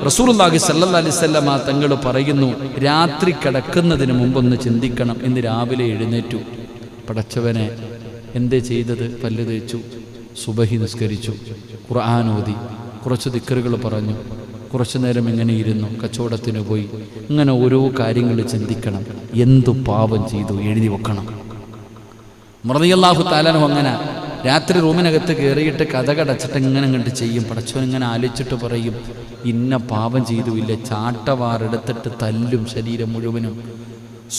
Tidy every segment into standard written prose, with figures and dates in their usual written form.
റസൂലുള്ളാഹി സ്വല്ലല്ലാഹി അലൈഹി വസല്ലമ തങ്ങൾ പറയുന്നു, രാത്രി കിടക്കുന്നതിന് മുമ്പൊന്ന് ചിന്തിക്കണം. ഇന്ന് രാവിലെ എഴുന്നേറ്റു, പടച്ചവനെ എന്തേ ചെയ്തത്? പല്ല് തേച്ചു, സുബഹി നിസ്കരിച്ചു, ഖുർആൻ ഓതി, കുറച്ച് ദിക്റുകൾ പറഞ്ഞു, കുറച്ചു നേരം ഇങ്ങനെ ഇരുന്നു, കച്ചവടത്തിന് പോയി. ഇങ്ങനെ ഓരോ കാര്യങ്ങൾ ചിന്തിക്കണം. എന്തു പാപം ചെയ്തു എഴുതി വെക്കണം. റളിയല്ലാഹു തആല അൻഹു അങ്ങനെ രാത്രി റൂമിനകത്ത് കയറിയിട്ട് കതകടച്ചിട്ട് ഇങ്ങനെ കണ്ട് ചെയ്യും. പടച്ചവൻ ഇങ്ങനെ ആലോചിച്ചിട്ട് പറയും, ഇന്ന പാപം ചെയ്തു ഇല്ല. ചാട്ടവാറെടുത്തിട്ട് തല്ലും ശരീരം മുഴുവനും.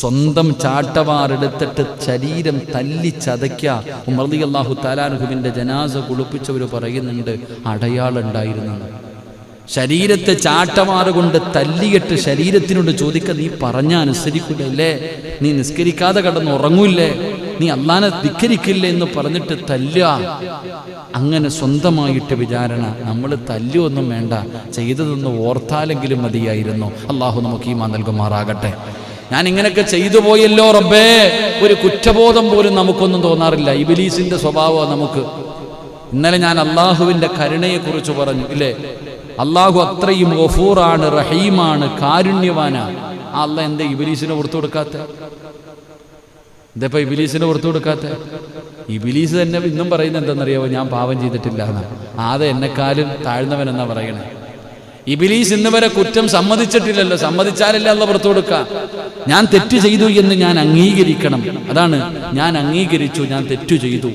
സ്വന്തം ചാട്ടവാറെടുത്തിട്ട് ശരീരം തല്ലി ചതയ്ക്കുക. റളിയല്ലാഹു തആല അൻഹുവിൻ്റെ ജനാസ കുളിപ്പിച്ചവർ പറയുന്നുണ്ട്, അടയാളം ഉണ്ടായിരുന്നെന്ന്. ശരീരത്തെ ചാട്ടമാറ് കൊണ്ട് തല്ലിയിട്ട് ശരീരത്തിനോട് ചോദിക്കുക, നീ പറഞ്ഞ അനുസരിക്കില്ലേ? നീ നിസ്കരിക്കാതെ കിടന്ന് ഉറങ്ങൂല്ലേ? നീ അല്ലാഹനെ ധിക്കരിക്കില്ലേ എന്ന് പറഞ്ഞിട്ട് തല്ലുക. അങ്ങനെ സ്വന്തമായിട്ട് വിചാരണ. നമ്മൾ തല്ലുവൊന്നും വേണ്ട, ചെയ്തതൊന്ന് ഓർത്താലെങ്കിലും മതിയായിരുന്നു. അള്ളാഹു നമുക്ക് ഈമാൻ നൽകുമാറാകട്ടെ. ഞാൻ ഇങ്ങനെയൊക്കെ ചെയ്തു പോയല്ലോ റബ്ബേ, ഒരു കുറ്റബോധം പോലും നമുക്കൊന്നും തോന്നാറില്ല. ഇബ്ലീസിന്റെ സ്വഭാവമാണ് നമുക്ക്. ഇന്നലെ ഞാൻ അള്ളാഹുവിൻ്റെ കരുണയെക്കുറിച്ച് പറഞ്ഞു ഇല്ലേ? അള്ളാഹു അത്രയും ഗഫൂറാണ്, റഹീമാണ്, കാരുണ്യവാനാണ്. ആ അള്ളാഹ് എന്താ ഇബ്ലീസിനെ പുറത്തു കൊടുക്കാത്ത? ഇതപ്പോ ഇബ്ലീസിനെ പുറത്തു കൊടുക്കാത്ത? ഇബ്ലീസ് തന്നെ ഇന്നും പറയുന്നത് എന്താണെന്നറിയാമോ? ഞാൻ പാപം ചെയ്തിട്ടില്ല എന്നാണ്. ആദ്യം എന്നെക്കാളും താഴ്ന്നവൻ എന്നാ പറയണേ. ഇബ്ലീസ് ഇന്ന് വരെ കുറ്റം സമ്മതിച്ചിട്ടില്ലല്ലോ. സമ്മതിച്ചാലല്ലേ അള്ളാഹ് പുറത്തു കൊടുക്കുക. ഞാൻ തെറ്റ് ചെയ്തു എന്ന് ഞാൻ അംഗീകരിക്കണം. അതാണ്, ഞാൻ അംഗീകരിച്ചു, ഞാൻ തെറ്റു ചെയ്തു.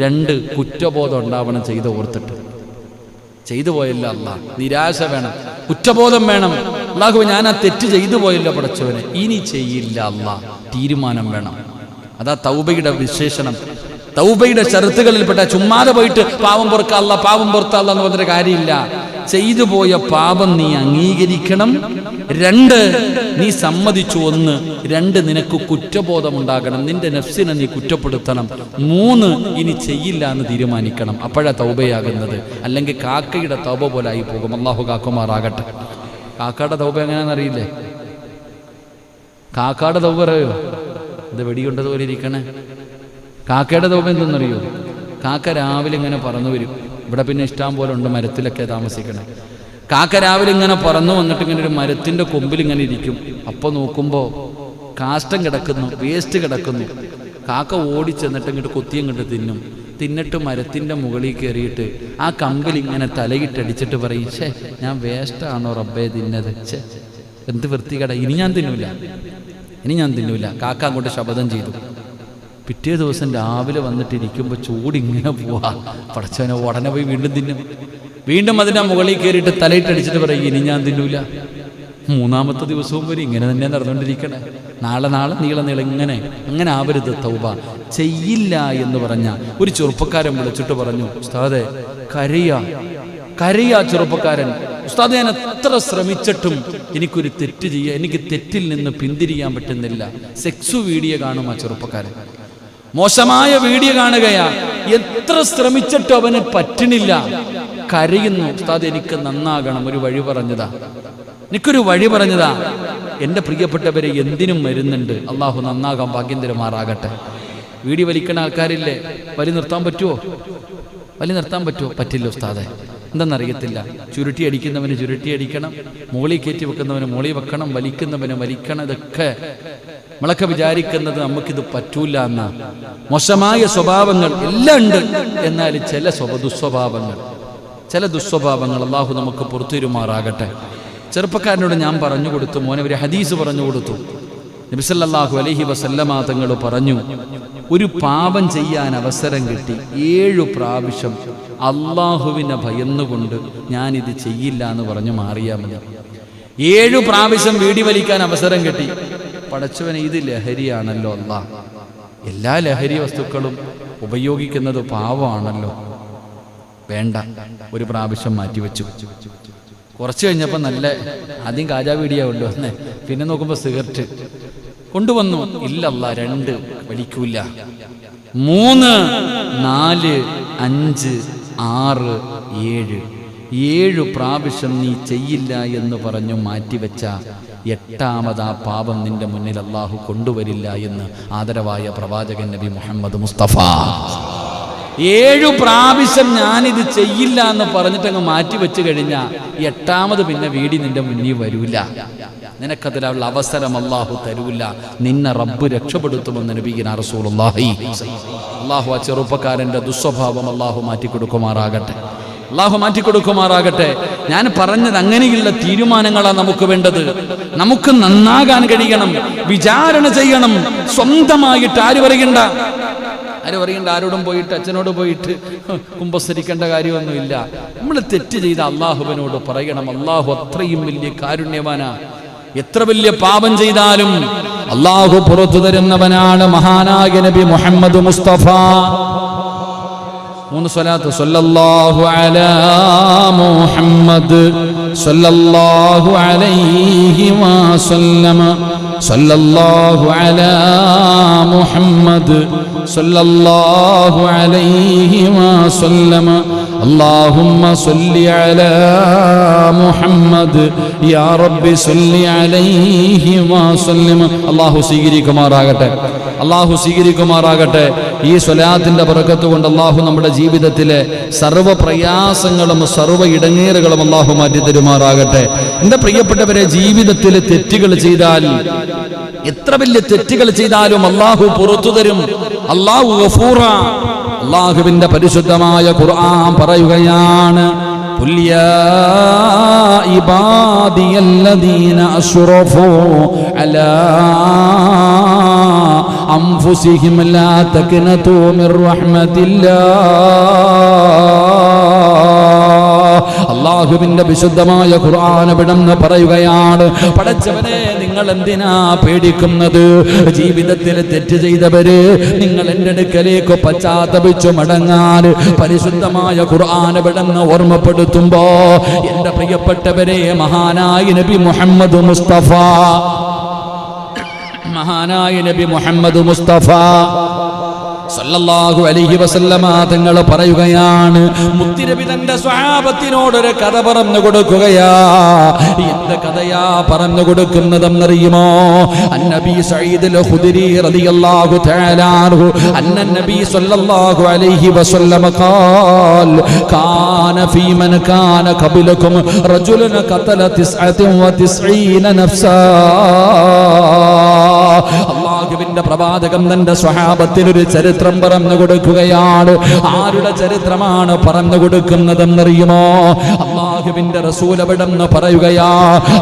2 കുറ്റബോധം ഉണ്ടാവണം. ചെയ്ത് ഓർത്തിട്ട് ചെയ്തു പോയല്ലോ അള്ളാഹ്. നിരാശ വേണം, കുറ്റബോധം വേണം. അള്ളാഹു ഞാൻ ആ തെറ്റ് ചെയ്തു പോയല്ലോ പടച്ചവനെ, ഇനി ചെയ്യില്ല അള്ളാഹ്. തീരുമാനം വേണം. അതാ തൗബയുടെ വിശേഷണം. തൗബയുടെ ഷർത്തുകളിൽപ്പെട്ട ചുമ്മാതെ പോയിട്ട് പാവം പൊറുക്കല്ല, പാവം പൊറുത്തല്ല എന്ന് പറഞ്ഞൊരു കാര്യമില്ല. ചെയ്തു പോയ പാപം നീ അംഗീകരിക്കണം. 2 നീ സമ്മതിച്ചു. 1 2 നിനക്ക് കുറ്റബോധം ഉണ്ടാകണം. നിന്റെ നഫ്സിനെ നീ കുറ്റപ്പെടുത്തണം. 3 ഇനി ചെയ്യില്ല എന്ന് തീരുമാനിക്കണം. അപ്പോഴാണ് തൗബയാകുന്നത്. അല്ലെങ്കിൽ കാക്കയുടെ തൗബ പോലെ ആയി പോകും. അല്ലാഹു കാക്കുമാറാകട്ടെ. കാക്കയുടെ തൗബ എങ്ങനെയാണെന്നറിയില്ലേ? കാക്കയുടെ തൗബ അറിയോ? ഇത് വെടികൊണ്ടതുപോലെ ഇരിക്കണേ. കാക്കയുടെ തൗബ എന്തെന്നറിയോ? കാക്ക രാവിലെ ഇങ്ങനെ പറന്നു വരും. ഇവിടെ പിന്നെ ഇഷ്ടം പോലെ ഉണ്ട്, മരത്തിലൊക്കെ താമസിക്കണേ. കാക്ക രാവിലെ ഇങ്ങനെ പറന്നു വന്നിട്ട് ഇങ്ങനെ ഒരു മരത്തിൻ്റെ കൊമ്പിൽ ഇങ്ങനെ ഇരിക്കും. അപ്പോൾ നോക്കുമ്പോൾ കാഷ്ടം കിടക്കുന്നു, വേസ്റ്റ് കിടക്കുന്നു. കാക്ക ഓടിച്ചെന്നിട്ട് ഇങ്ങോട്ട് കൊത്തിയങ്ങോട്ട് തിന്നും. തിന്നിട്ട് മരത്തിൻ്റെ മുകളിൽ കയറിയിട്ട് ആ കമ്പിൽ ഇങ്ങനെ തലയിട്ടടിച്ചിട്ട് പറയും, ഛേ ഞാൻ വേസ്റ്റാണോ റബ്ബേ തിന്നത്, ഛേ എന്ത് വൃത്തികേട, ഇനി ഞാൻ തിന്നൂല, ഇനി ഞാൻ തിന്നൂല. കാക്ക അങ്ങോട്ട് ശപഥം ചെയ്തു. പിറ്റേ ദിവസം രാവിലെ വന്നിട്ടിരിക്കുമ്പോൾ ചൂടിങ്ങനെ പോവാ. പടച്ചവനെ ഉടനെ പോയി വീണ്ടും തിന്നും. വീണ്ടും അതിൻ്റെ മുകളിൽ കയറിയിട്ട് തലയിട്ടടിച്ചിട്ട് പറയും, ഇനി ഞാൻ തിന്നൂല. 3-ാമത്തെ ദിവസവും വരെ ഇങ്ങനെ തന്നെ നടന്നുകൊണ്ടിരിക്കണേ. നാളെ നീളം അങ്ങനെ ആവരുത് തൗബ. ചെയ്യില്ല എന്ന് പറഞ്ഞ ഒരു ചെറുപ്പക്കാരൻ വിളിച്ചിട്ട് പറഞ്ഞു, ഉസ്താദെ കരയാ ചെറുപ്പക്കാരൻ. ഉസ്താദ് ഞാൻ എത്ര ശ്രമിച്ചിട്ടും എനിക്കൊരു തെറ്റ് ചെയ്യാൻ, എനിക്ക് തെറ്റിൽ നിന്ന് പിന്തിരിയാൻ പറ്റുന്നില്ല. സെക്സ് വീഡിയോ കാണും ആ ചെറുപ്പക്കാരൻ, മോശമായ വീഡിയോ കാണുകയാ. എത്ര ശ്രമിച്ചിട്ടും അവന് പറ്റണില്ല. കരയുന്നു, ഉസ്താദ് എനിക്ക് നന്നാകണം, ഒരു വഴി പറഞ്ഞതാ, എനിക്കൊരു വഴി പറഞ്ഞതാ. എൻ്റെ പ്രിയപ്പെട്ടവരെ എന്തിനും വരുന്നുണ്ട്. അള്ളാഹു നന്നാകാൻ ഭാഗ്യം തരുമാറാകട്ടെ. വീഡിയോ വലിക്കുന്ന ആൾക്കാരില്ലേ, വലി നിർത്താൻ പറ്റുമോ? പറ്റില്ല ഉസ്താദെ. എന്തെന്നറിയത്തില്ല. ചുരുട്ടി അടിക്കുന്നവന് ചുരുട്ടി അടിക്കണം, മോളി കയറ്റി വെക്കുന്നവന് മോളി വെക്കണം, വലിക്കുന്നവന് വലിക്കണം. ഇതൊക്കെ നമ്മളൊക്കെ വിചാരിക്കുന്നത് നമുക്കിത് പറ്റൂല എന്നാ. മോശമായ സ്വഭാവങ്ങൾ എല്ലാം ഉണ്ട്. എന്നാൽ ചില ദുസ്വഭാവങ്ങൾ അള്ളാഹു നമുക്ക് പുറത്തുവരുമാറാകട്ടെ. ചെറുപ്പക്കാരനോട് ഞാൻ പറഞ്ഞു കൊടുത്തു, മോനെ ഒരു ഹദീസ് പറഞ്ഞു കൊടുത്തു. നബി സല്ലല്ലാഹു അലൈഹി വസല്ലമ തങ്ങൾ പറഞ്ഞു, ഒരു പാപം ചെയ്യാൻ അവസരം കിട്ടി 7 പ്രാവശ്യം അള്ളാഹുവിനെ ഭയന്നുകൊണ്ട് ഞാനിത് ചെയ്യില്ല എന്ന് പറഞ്ഞു മാറിയാൽ മതി. 7 പ്രാവശ്യം വീടി വലിക്കാൻ അവസരം കിട്ടി. പടച്ചവനെ, ഇത് ലഹരിയാണല്ലോ അല്ലാഹ്. എല്ലാ ലഹരി വസ്തുക്കളും ഉപയോഗിക്കുന്നത് പാവമാണല്ലോ. വേണ്ട, ഒരു പ്രാവശ്യം മാറ്റിവെച്ചു. കുറച്ച് കഴിഞ്ഞപ്പോൾ നല്ല ആദ്യം കാജാ വീഡിയോ കൊണ്ടുവന്നേ, പിന്നെ നോക്കുമ്പോൾ സിഗരറ്റ് കൊണ്ടുവന്നു. ഇല്ലല്ലാ, 2 വലിക്കൂല. 3, 4, 5, 6, 7 പ്രാവശ്യം നീ ചെയ്യില്ല എന്ന് പറഞ്ഞു മാറ്റിവെച്ച 8ാമത് ആ പാപം നിന്റെ മുന്നിൽ അള്ളാഹു കൊണ്ടുവരില്ല എന്ന് ആദരവായ പ്രവാചകൻ നബി മുഹമ്മദ് മുസ്തഫ 7 പ്രാവശ്യം ഞാനിത് ചെയ്യില്ല എന്ന് പറഞ്ഞിട്ടങ്ങ് മാറ്റി വെച്ച് കഴിഞ്ഞാൽ 8ാമത് പിന്നെ വീടി നിന്റെ മുന്നിൽ വരൂല. നിനക്കതിലുള്ള അവസരം അള്ളാഹു തരൂല. നിന്നെ റബ്ബ് രക്ഷപ്പെടുത്തുമെന്ന് നബിയുനാ റസൂലുള്ളാഹി. അള്ളാഹു ആ ചെറുപ്പക്കാരന്റെ ദുസ്വഭാവം അള്ളാഹു മാറ്റിക്കൊടുക്കുമാറാകട്ടെ. അള്ളാഹു മാറ്റിക്കൊടുക്കുമാറാകട്ടെ. ഞാൻ പറഞ്ഞത് അങ്ങനെയുള്ള തീരുമാനങ്ങളാണ് നമുക്ക് വേണ്ടത്. നമുക്ക് നന്നാകാൻ കഴിയണം, വിചാരണ ചെയ്യണം. സ്വന്തമായിട്ട് ആര് പറയണ്ട, ആരോടും പോയിട്ട് അച്ഛനോട് പോയിട്ട് കുമ്പസരിക്കേണ്ട കാര്യമൊന്നുമില്ല. നമ്മൾ തെറ്റ് ചെയ്ത അള്ളാഹുവിനോട് പറയണം. അള്ളാഹു അത്രയും വലിയ കാരുണ്യവാനാ. എത്ര വലിയ പാപം ചെയ്താലും അള്ളാഹു പുറത്തു തരുന്നവനാണ്. മഹാനായ നബി മുഹമ്മദ് മുസ്തഫ 3 സ്വലാത്ത്. സല്ലല്ലാഹു അലാ മുഹമ്മദ് സല്ലല്ലാഹു അലൈഹി വസല്ലമ സല്ലല്ലാഹു അലാ മുഹമ്മദ് സല്ലല്ലാഹു അലൈഹി വസല്ലമ اللهم صل على محمد يا رب صل عليه وسلم. അല്ലാഹു സ്വീകരിക്കുമാറാകട്ടെ. അല്ലാഹു സ്വീകരിക്കുമാറാകട്ടെ. ഈ സ്വലാത്തിന്റെ ബറക്കത്ത് കൊണ്ട് അല്ലാഹു നമ്മുടെ ജീവിതത്തിലെ സർവ്വ പ്രയാസങ്ങളും സർവ്വ ഇടങ്ങേറുകളും അല്ലാഹു മാറ്റി തരുമാറാകട്ടെ. എൻ്റെ പ്രിയപ്പെട്ടവരെ, ജീവിതത്തിൽ തെറ്റുകൾ ചെയ്താൽ, എത്ര വലിയ തെറ്റുകൾ ചെയ്താലും അല്ലാഹു പുറത്തു തരും. അല്ലാഹു ഗഫൂറ. അല്ലാഹുവിന്റെ പരിശുദ്ധമായ ഖുർആൻ പറയുകയാണ്, ഖുൽ യാ ഇബാദിയല്ലദീന അശ്റഫൂ അലാ അൻഫുസിഹിം ലാ തഖ്നതൂ മിർ റഹ്മത്തില്ലാഹ്. അല്ലാഹുവിന്റെ വിശുദ്ധമായ ഖുർആൻ വിടന്ന് പറയുകയാണ്, പടച്ചവനെ നിങ്ങൾ എന്തിനാ പേടിക്കുന്നത്? ജീവിതത്തിൽ തെറ്റ് ചെയ്തവര് നിങ്ങൾ എൻ്റെ അടുക്കലേക്ക് പശ്ചാത്തപിച്ചു മടങ്ങാൻ പരിശുദ്ധമായ ഖുർആൻ വിടന്ന് ഓർമ്മപ്പെടുത്തുമ്പോ, എൻ്റെ പ്രിയപ്പെട്ടവരെ, മഹാനായ നബി മുഹമ്മദ് മുസ്തഫ, മഹാനായ നബി മുഹമ്മദ് മുസ്തഫ സല്ലല്ലാഹു അലൈഹി വസല്ലമ തങ്ങൾ പറയുകയാണ്, മുത്തുനബി തന്റെ സ്വഹാബത്തിനോടൊരു കഥ പറഞ്ഞു കൊടുക്കുകയാ. എന്ത് കഥയാ പറഞ്ഞു കൊടുക്കുന്നതെന്നറിയുമോ? അന്നബി സഈദ് അൽ ഖുദരി റളിയല്ലാഹു തആല അൻഹു അന്ന നബി സല്ലല്ലാഹു അലൈഹി വസല്ലമ ഖാൽ കാന ഫീ മൻ കാന ഖബലകും റജുലുൻ ഖതല 99 നഫ്സാ. അല്ലാഹുവിന്റെ പ്രവാചകൻ തന്റെ സ്വഹാബത്തിനൊരു ചരിത്രം പറഞ്ഞു കൊടുക്കുകയാണ്. ആരുടെ ചരിത്രമാണ് പറഞ്ഞു കൊടുക്കുന്നതെന്നറിയുമോ? അല്ലാഹുവിന്റെ റസൂൽ അവിടെന്ന് പറയുകയാ,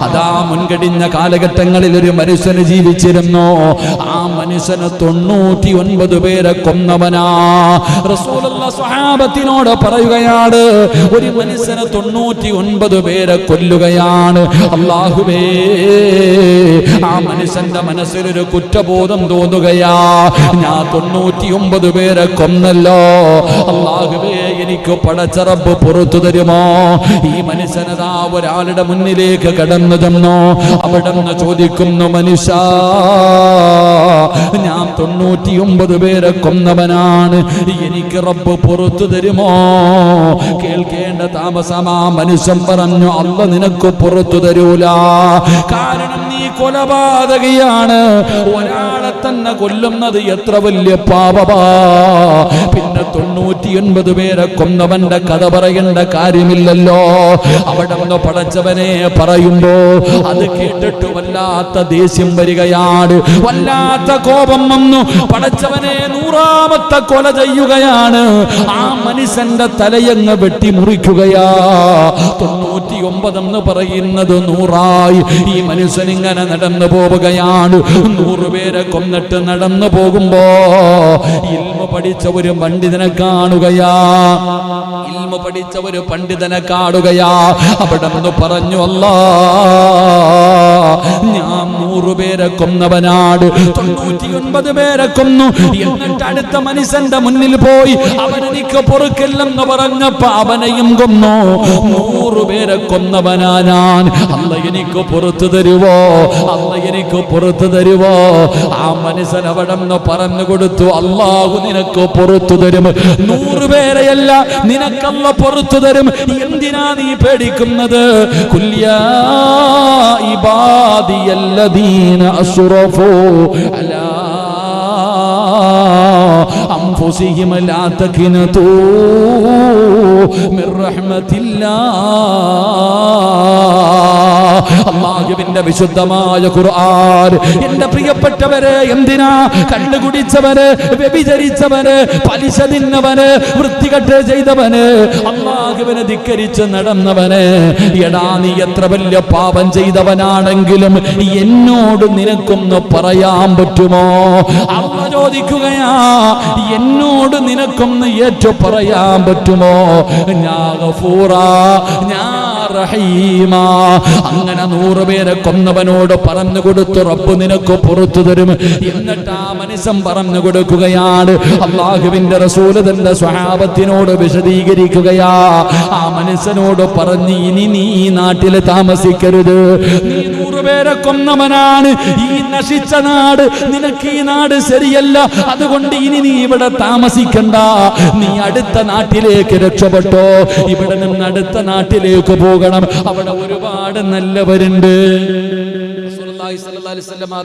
അതാ മുൻകഴിഞ്ഞ കാലഘട്ടങ്ങളിൽ ഒരു മനുഷ്യന് ജീവിച്ചിരുന്നു. ആ മനുഷ്യന് 99 പേരെ കൊന്നവനാ. റസൂലുള്ളാഹി സ്വഹാബത്തിനോട് പറയുകയാണ്, ഒരു മനുഷ്യന് 99 പേരെ കൊല്ലുകയാണ്. അല്ലാഹുവേ, ആ മനുഷ്യന്റെ മനസ്സിലൊരു കുറ്റബോധം തോന്നുകയാ. ഞാൻ 99 പേരെ കൊന്നല്ലോ. അല്ലാഹുവേ, എനിക്ക് പടച്ച റബ്ബ് പുറത്തു തരുമോ? ഈ മനുഷ്യനതാ ഒരാളുടെ മുന്നിലേക്ക് കടന്നു ചെന്നു. അവിടെന്ന് ചോദിക്കുന്നു, മനുഷ്യ, ഞാൻ 99 പേരെ കൊന്നവനാണ്, എനിക്ക് റബ്ബ് പുറത്തു തരുമോ? കേൾക്കേണ്ട താമസമാ. മനുഷ്യൻ പറഞ്ഞു, അല്ലാഹ് നിനക്ക് പുറത്തു തരൂല. കാരണം നീ കൊലപാതകയാണ്. ഒരാളെ തന്നെ കൊല്ലുന്നത് എത്ര വലിയ പാപമാ. പിന്നെ 99 പേരെ കൊന്നവന്റെ കഥ പറയേണ്ട കാര്യമില്ലല്ലോ. അവിടെ നിന്ന് പടച്ചവനെ പറയുമ്പോ അത് കേട്ടിട്ട് വല്ലാത്ത ദേഷ്യം വരികയാണ്, വല്ലാത്ത കോപം വന്നു. പടച്ചവനെ 100ാമത്തെ കൊല ചെയ്യുകയാണ്. ആ മനുഷ്യന്റെ തലയങ്ങ് വെട്ടിമുറിക്കുകയാ. 99 എന്ന് പറയുന്നത് 100ആയി. ഈ മനുഷ്യൻ ഇങ്ങനെ നടന്നു പോവുകയാണ്. 100 പേരെ കൊന്നിട്ട് നടന്നു പോകുമ്പോ ഇൽമ പഠിച്ച ഒരു പണ്ഡിതനെ കാണുകയാ. ഇൽമ പഠിച്ച ഒരു പണ്ഡിതനെ കാണുകയാ. അവിടെ നിന്ന് പറഞ്ഞു, അല്ലാ, ഞാൻ 100 പേരെ കൊന്നവനാണ്, 99 പേരെ കൊന്നു. എന്നിട്ട് അടുത്ത മനുഷ്യന്റെ മുന്നിൽ പോയി അവനെനിക്ക് പൊറുക്കില്ലെന്ന് പറഞ്ഞപ്പോ അവനെയും കൊന്നു. 100 പേരെ കൊന്നവനാ ഞാൻ. അല്ലാ, എനിക്ക് പുറത്തു തരുവോ? അല്ലാ, എനിക്ക് പുറത്തു തരുവോ? ആ മനുഷ്യൻ അവിടെ നിന്ന് പറഞ്ഞു കൊടുത്തു, അല്ലാഹു നിനക്ക് പുറത്തു തരും. 100 പേരെയല്ല, നിനക്കല്ല പുറത്തു തരും. എന്തിനാ നീ പേടിക്കുന്നത്? ഖുൽ യാ ഇബാദിയല്ലദീന അശ്റഫൂ അലാ أنفسهم لا تقنطوا من رحمة الله. അല്ലാഹുവിന്റെ വിശുദ്ധമായ ഖുർആൻ എന്റെ പ്രിയപ്പെട്ടവരെ, എന്തിനാ കള്ളുകുടിച്ചവന്, വ്യഭിചരിച്ചവന്, പലിശ തിന്നവന്, വൃത്തികെട്ട് ചെയ്തവന്, അല്ലാഹുവിനെ ധിക്കരിച്ച് നടന്നവന്, എടാ നീ എത്ര വലിയ പാപം ചെയ്തവനാണെങ്കിലും എന്നോട് നിനക്കൊന്ന് പറയാൻ പറ്റുമോ? അല്ലാഹു ചോദിക്കുകയാ, എന്നോട് നിനക്കൊന്ന് ഏറ്റു പറയാൻ പറ്റുമോ? ഞാൻ ഗഫൂറാ, ഞാൻ റഹീമാ. അങ്ങനെ 100 പേരെ കൊന്നവനോട് പറഞ്ഞു കൊടുത്തു, റബ്ബ് നിനക്ക് പുറത്തു തരും. എന്നിട്ട് ആ മനുഷ്യൻ പറഞ്ഞു കൊടുക്കുകയാണ്, അല്ലാഹുവിന്റെ റസൂൽ തന്റെ സ്വഹാബത്തിനോട് വിശദീകരിക്കുകയാ. ആ മനുഷ്യനോട് പറഞ്ഞു, ഇനി നീ ഈ നാട്ടിൽ താമസിക്കരുത്. നീ 100 പേരെ കൊന്നവനാണ്. ഈ നശിച്ച നാട്, നിനക്ക് ഈ നാട് ശരിയല്ല. അതുകൊണ്ട് ഇനി നീ ഇവിടെ താമസിക്കണ്ട. നീ അടുത്ത നാട്ടിലേക്ക് രക്ഷപ്പെട്ടോ. ഇവിടെ നിന്ന് അടുത്ത നാട്ടിലേക്ക് പോകണം. അവിടെ ഒരുപാട് നല്ലവരുണ്ട്.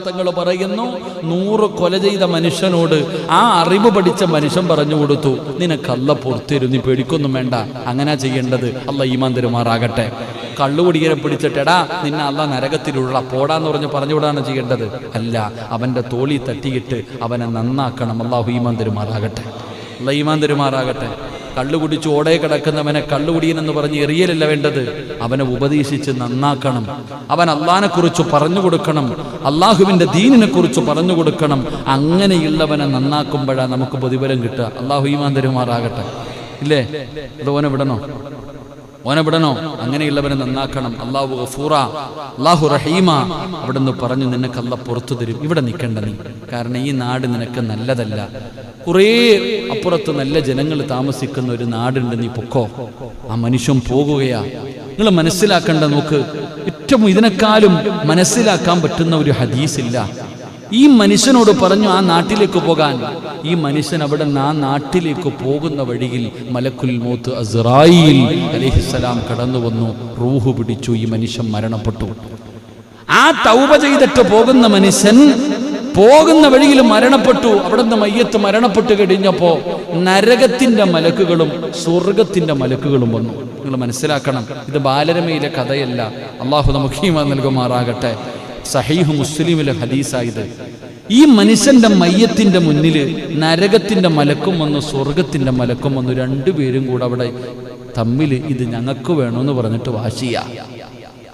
തങ്ങൾ പറയുന്നു, 100 കൊല ചെയ്ത മനുഷ്യനോട് ആ അറിവ് പഠിച്ച മനുഷ്യൻ പറഞ്ഞു കൊടുത്തു, നിനക്ക് അല്ല പുറത്തേരും, നീ പേടിക്കൊന്നും വേണ്ട. അങ്ങനെ ചെയ്യേണ്ടത്. അല്ല ഈമാൻ തരുമാറാകട്ടെ. കള്ളുകുടിയരെ പിടിച്ചിട്ടെടാ നിന്നെ അല്ല നരകത്തിലുള്ള പോടാന്ന് പറഞ്ഞു വിടാണ് ചെയ്യേണ്ടത്. അല്ല, അവന്റെ തോളി തട്ടിയിട്ട് അവനെ നന്നാക്കണം. അല്ലാഹു ഈമാൻ തരുമാറാകട്ടെ. അല്ല ഈമാൻ തരുമാറാകട്ടെ. കള്ളുകുടിച്ച് ഓടേ കിടക്കുന്നവനെ കള്ളുകുടിയനെന്ന് പറഞ്ഞ് എറിയലല്ല വേണ്ടത്. അവനെ ഉപദേശിച്ച് നന്നാക്കണം. അവൻ അള്ളാഹിനെ കുറിച്ച് പറഞ്ഞു കൊടുക്കണം, അള്ളാഹുവിന്റെ ദീനിനെ കുറിച്ച് പറഞ്ഞു കൊടുക്കണം. അങ്ങനെയുള്ളവനെ നന്നാക്കുമ്പോഴാണ് നമുക്ക് പ്രതിഫലം കിട്ടുക. അള്ളാഹു ഈമാൻ തരുമാറാകട്ടെ. ഇല്ലേ? അത് ഓനെ വിടണോ? അങ്ങനെയുള്ളവനെ നന്നാക്കണം. അല്ലാഹു ഗഫൂറ, അല്ലാഹു റഹീമ. അവിടുന്ന് പറഞ്ഞു, നിനക്ക് അല്ലാഹ് പുറത്തു തരും. ഇവിടെ നിൽക്കണ്ട നീ, കാരണം ഈ നാട് നിനക്ക് നല്ലതല്ല. കുറേ അപ്പുറത്ത് നല്ല ജനങ്ങൾ താമസിക്കുന്ന ഒരു നാടുണ്ട്, നീ പൊക്കോ. ആ മനുഷ്യൻ പോകുകയാ. നിങ്ങൾ മനസ്സിലാക്കേണ്ട, നോക്ക്, ഏറ്റവും ഇതിനേക്കാളും മനസ്സിലാക്കാൻ പറ്റുന്ന ഒരു ഹദീസില്ല. ഈ മനുഷ്യനോട് പറഞ്ഞു ആ നാട്ടിലേക്ക് പോകാൻ. ഈ മനുഷ്യൻ അവിടെ നിന്ന് ആ നാട്ടിലേക്ക് പോകുന്ന വഴിയിൽ മലക്കുൽ മൗത്ത് അസ്റായീൽ അലൈഹിസ്സലാം കടന്നു വന്നു, റൂഹ് പിടിച്ചു. ഈ മനുഷ്യൻ മരണപ്പെട്ടു. ആ തൗബ ചെയ്തിട്ട് പോകുന്ന മനുഷ്യൻ പോകുന്ന വഴിയിൽ മരണപ്പെട്ടു. അവിടുന്ന് മയ്യത്ത് മരണപ്പെട്ടു കഴിഞ്ഞപ്പോ നരകത്തിന്റെ മലക്കുകളും സ്വർഗത്തിന്റെ മലക്കുകളും വന്നു. നിങ്ങൾ മനസ്സിലാക്കണം, ഇത് ബാലരമയിലെ കഥയല്ല. അള്ളാഹു നമുക്ക് ഈമാൻ നൽകുമാറാകട്ടെ. സഹീഹ് മുസ്ലിമിലെ ഹദീസായത്. ഈ മനുഷ്യന്റെ മയ്യത്തിന്റെ മുന്നിൽ നരകത്തിന്റെ മലക്കും വന്നു, സ്വർഗത്തിന്റെ മലക്കും വന്നു. രണ്ടുപേരും കൂടെ അവിടെ തമ്മിൽ ഇത് ഞങ്ങൾക്ക് വേണമെന്ന് പറഞ്ഞിട്ട് വാശിയാ.